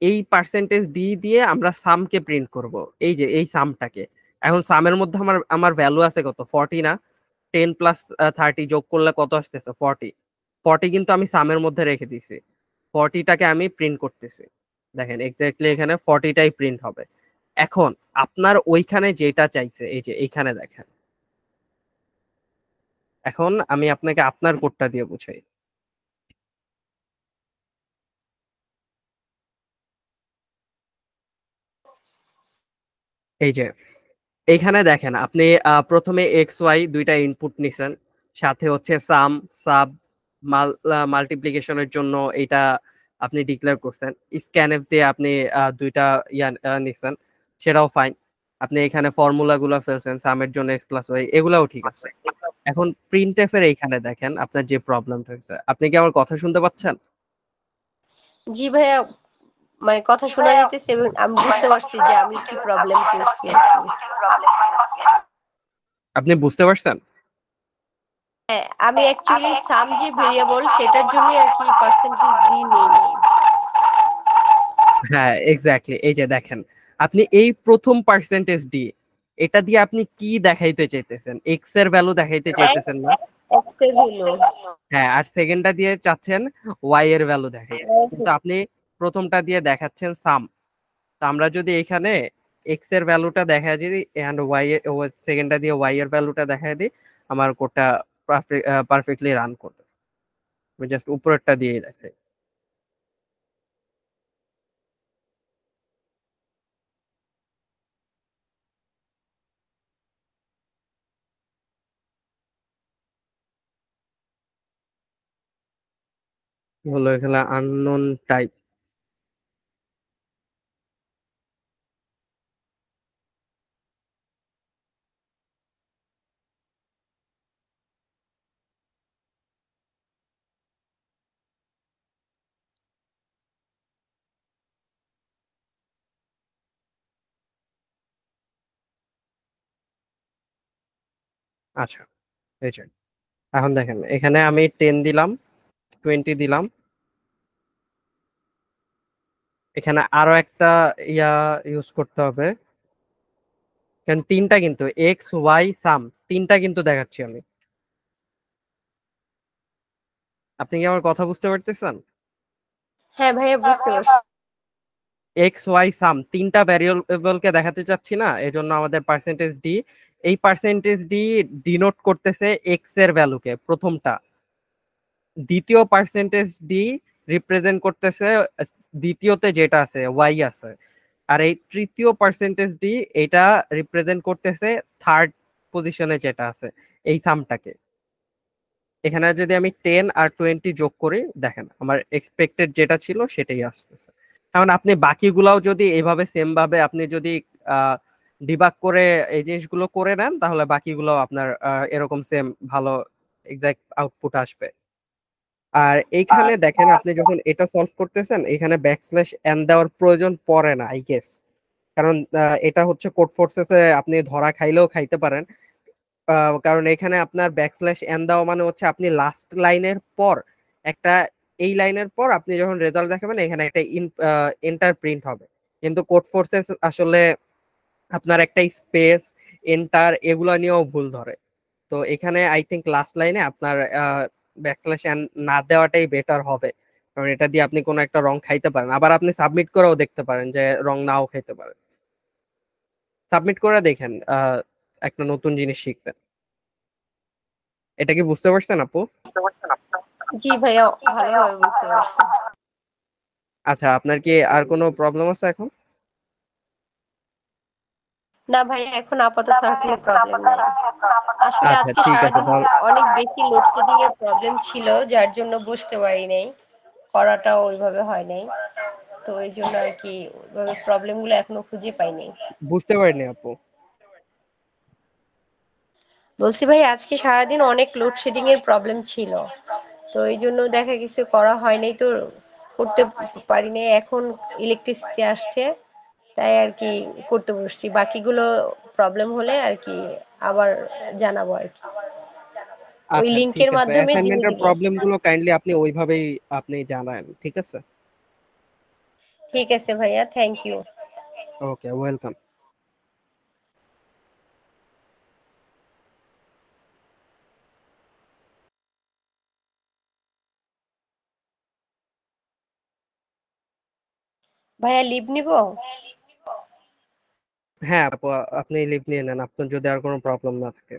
এই পার্সেন্টেজ ডি দিয়ে আমরা সামকে প্রিন্ট করব, এই যে এই সামটাকে। এখন সামের মধ্যে আমার আমার ভ্যালু আছে কত, 40 না? 10 + 30 যোগ করলে কত আসতেছে? 40। 40 কিন্তু আমি সামের মধ্যে রেখে দিছি, 40টাকে আমি প্রিন্ট করতেছি। দেখেন এক্স্যাক্টলি এখানে 40টাই প্রিন্ট হবে। এখন আপনার ওইখানে যেটা চাইছে, এই যে এইখানে দেখেন। এখন আমি আপনাকে আপনার কোডটা দিয়ে বুঝাই। এই যে এইখানে দেখেন, আপনি প্রথমে এক্স ওয়াই দুইটা ইনপুট নিছেন, সাথে হচ্ছে সাম, সাব, মাল্টিপ্লিকেশনের জন্য এটা আপনি ডিক্লেয়ার করছেন, স্ক্যানএফ দিয়ে আপনি দুইটা নিছেন, সেটাও ফাইন। আপনি এখানে ফর্মুলা গুলা ফেলছেন, সামের জন্য এক্স প্লাস ওয়াই, এগুলাও ঠিক আছে। এখন প্রিন্টএফ এর এইখানে দেখেন আপনার যে প্রবলেমটা হয়েছে। আপনি কি আমার কথা শুনতে পাচ্ছেন? জি ভাইয়া, মানে কথা শোনা যাইতেছে এবং আমি বুঝতে পারছি যে আমি কি প্রবলেম করছি আর কি। আপনি বুঝতে পারছেন? হ্যাঁ, আমি অ্যাকচুয়ালি সাম যে ভেরিয়েবল সেটার জন্যই আর কি পার্সেন্টেজ ডি নেই নেই। হ্যাঁ, এক্স্যাক্টলি। এই যে দেখেন, আপনি এই প্রথম পার্সেন্টেজ ডি, এটা দিয়ে আপনি কি দেখাইতে চাইতেছেন? এক্স এর ভ্যালু দেখাইতে চাইতেছেন না? এক্স এর হলো। হ্যাঁ, আর সেকেন্ডটা দিয়ে চাচ্ছেন ওয়াই এর ভ্যালু দেখাইতে। কিন্তু আপনি প্রথমটা দিয়ে দেখাচ্ছেন সাম। তো আমরা যদি এখানে এক্স এর ভ্যালুটা দেখা দিই এন্ড ওয়াই এর সেকেন্ডটা দিয়ে ওয়াই এর ভ্যালুটা দেখা দিই, আমার কোডটা পারফেক্টলি রান করবে। আমি জাস্ট উপরেরটা দিয়ে দেখাই। হলো এখানে আননোন টাইপ। আচ্ছা, এই যে এখন দেখেন, এখানে আমি 10 দিলাম, 20 দিলাম। এখানে আরো একটা ইয়া ইউজ করতে হবে, কারণ তিনটা কিন্তু এক্স ওয়াই সাম, তিনটা কিন্তু দেখাচ্ছি আমি। আপনি কি আমার কথা বুঝতে পারতেছেন? হ্যাঁ ভাইয়া বুঝতে পারছি। এক্স ওয়াই সাম তিনটা ভ্যারিয়েবলকে দেখাতে চাচ্ছি না, এজন্য আমাদের পার্সেন্টেজ ডি। এই পার্সেন্টেজ ডি ডিনোট করতেছে এক্স এর ভ্যালুকে, প্রথমটা। দ্বিতীয় পার্সেন্টেজ ডি রিপ্রেজেন্ট করতেছে দ্বিতীয়তে যেটা আছে ওয়াই আছে। আর এই তৃতীয় পার্সেন্টেজ ডি এটা রিপ্রেজেন্ট করতেছে থার্ড পজিশনে যেটা আছে, এই সামটাকে। এখানে যদি আমি 10 আর 20 যোগ করি, দেখেন আমার এক্সপেক্টেড যেটা ছিল সেটাই আসতেছে। এখন আপনি বাকিগুলাও যদি এইভাবে সেম ভাবে আপনি যদি ডিবাগ করে এই জিনিসগুলো করে নেন, তাহলে বাকিগুলো আপনার এরকম সেম ভালো এক্সাক্ট আউটপুট আসবে। আর এইখানে দেখেন, আপনি যখন এটা সলভ করতেছেন, এখানে ব্যাকস্ল্যাশ এন দেওয়ার প্রয়োজন পড়ে না আই গেস। কারণ এটা হচ্ছে কোড ফোর্সেসে আপনি ধরা খাইলেও খাইতে পারেন। কারণ এখানে আপনার ব্যাকস্ল্যাশ এন দেওয়া মানে হচ্ছে আপনি লাস্ট লাইনের পর একটা, এই লাইনের পর আপনি যখন রেজাল্ট দেখাবেন এখানে একটা এন্টার প্রিন্ট হবে। কিন্তু কোড ফোর্সেস আসলে আপনার একটা স্পেস, এন্টার, এগুলা নিয়েও ভুল ধরে। তো এখানে আই থিংক লাস্ট লাইনে আপনার ব্যাকস্ল্যাশ এন না দেওয়াটাই বেটার হবে। কারণ এটা দিয়ে আপনি কোনো একটা রং খাইতে পারেন, আবার আপনি সাবমিট করেও দেখতে পারেন যে রং নাও খাইতে পারেন। সাবমিট করে দেখেন, একটা নতুন জিনিস শিখতেন। এটা কি বুঝতে পারছেন আপু? জি ভাইয়া, ভালোভাবে বুঝতে পারছি। আচ্ছা, আপনার কি আর কোনো প্রবলেম আছে এখন? না ভাইয়া, এখন আপাতত আর কোনো প্রবলেম নাই। আসলে আচ্ছা, আজকে ঠিক আছে সারাদিন তাহলে। অনেক বেশি লোডশেডিং এর প্রবলেম ছিল, যার জন্য বুঝতে পারি নাই, করাটাও ওইভাবে হয় নাই। তো এই জন্য আর কি ওইভাবে প্রবলেম গুলো এখনো খুঁজে পাই নাই। বুঝতে পারিনি আপু। বলছি ভাই, আজকে সারাদিন অনেক লোডশেডিং এর প্রবলেম ছিল, তো এই জন্য দেখা গেছে করা হয় নাই, তো করতে পারি নাই। এখন ইলেকট্রিসিটি আসছে, তাই আর কি করতে বসছি। বাকিগুলো প্রবলেম হলে আর কি আবার জানাবো আর কি, ওই আচ্ছা, ঠিক লিংকের আছে, মাধ্যমে দিয়ে অ্যাসাইনমেন্টের দিব। প্রবলেম গুলো কাইন্ডলি আপনি ওইভাবেই আপনি জানান, ঠিক আছে? ঠিক আছে ভাইয়া, থ্যাংক ইউ। Okay, welcome. ভাইয়া লিভ নিব? হ্যাঁ আপু, আপনি লিভ নিয়ে নেন আপনার যদি আর কোনো প্রবলেম না থাকে।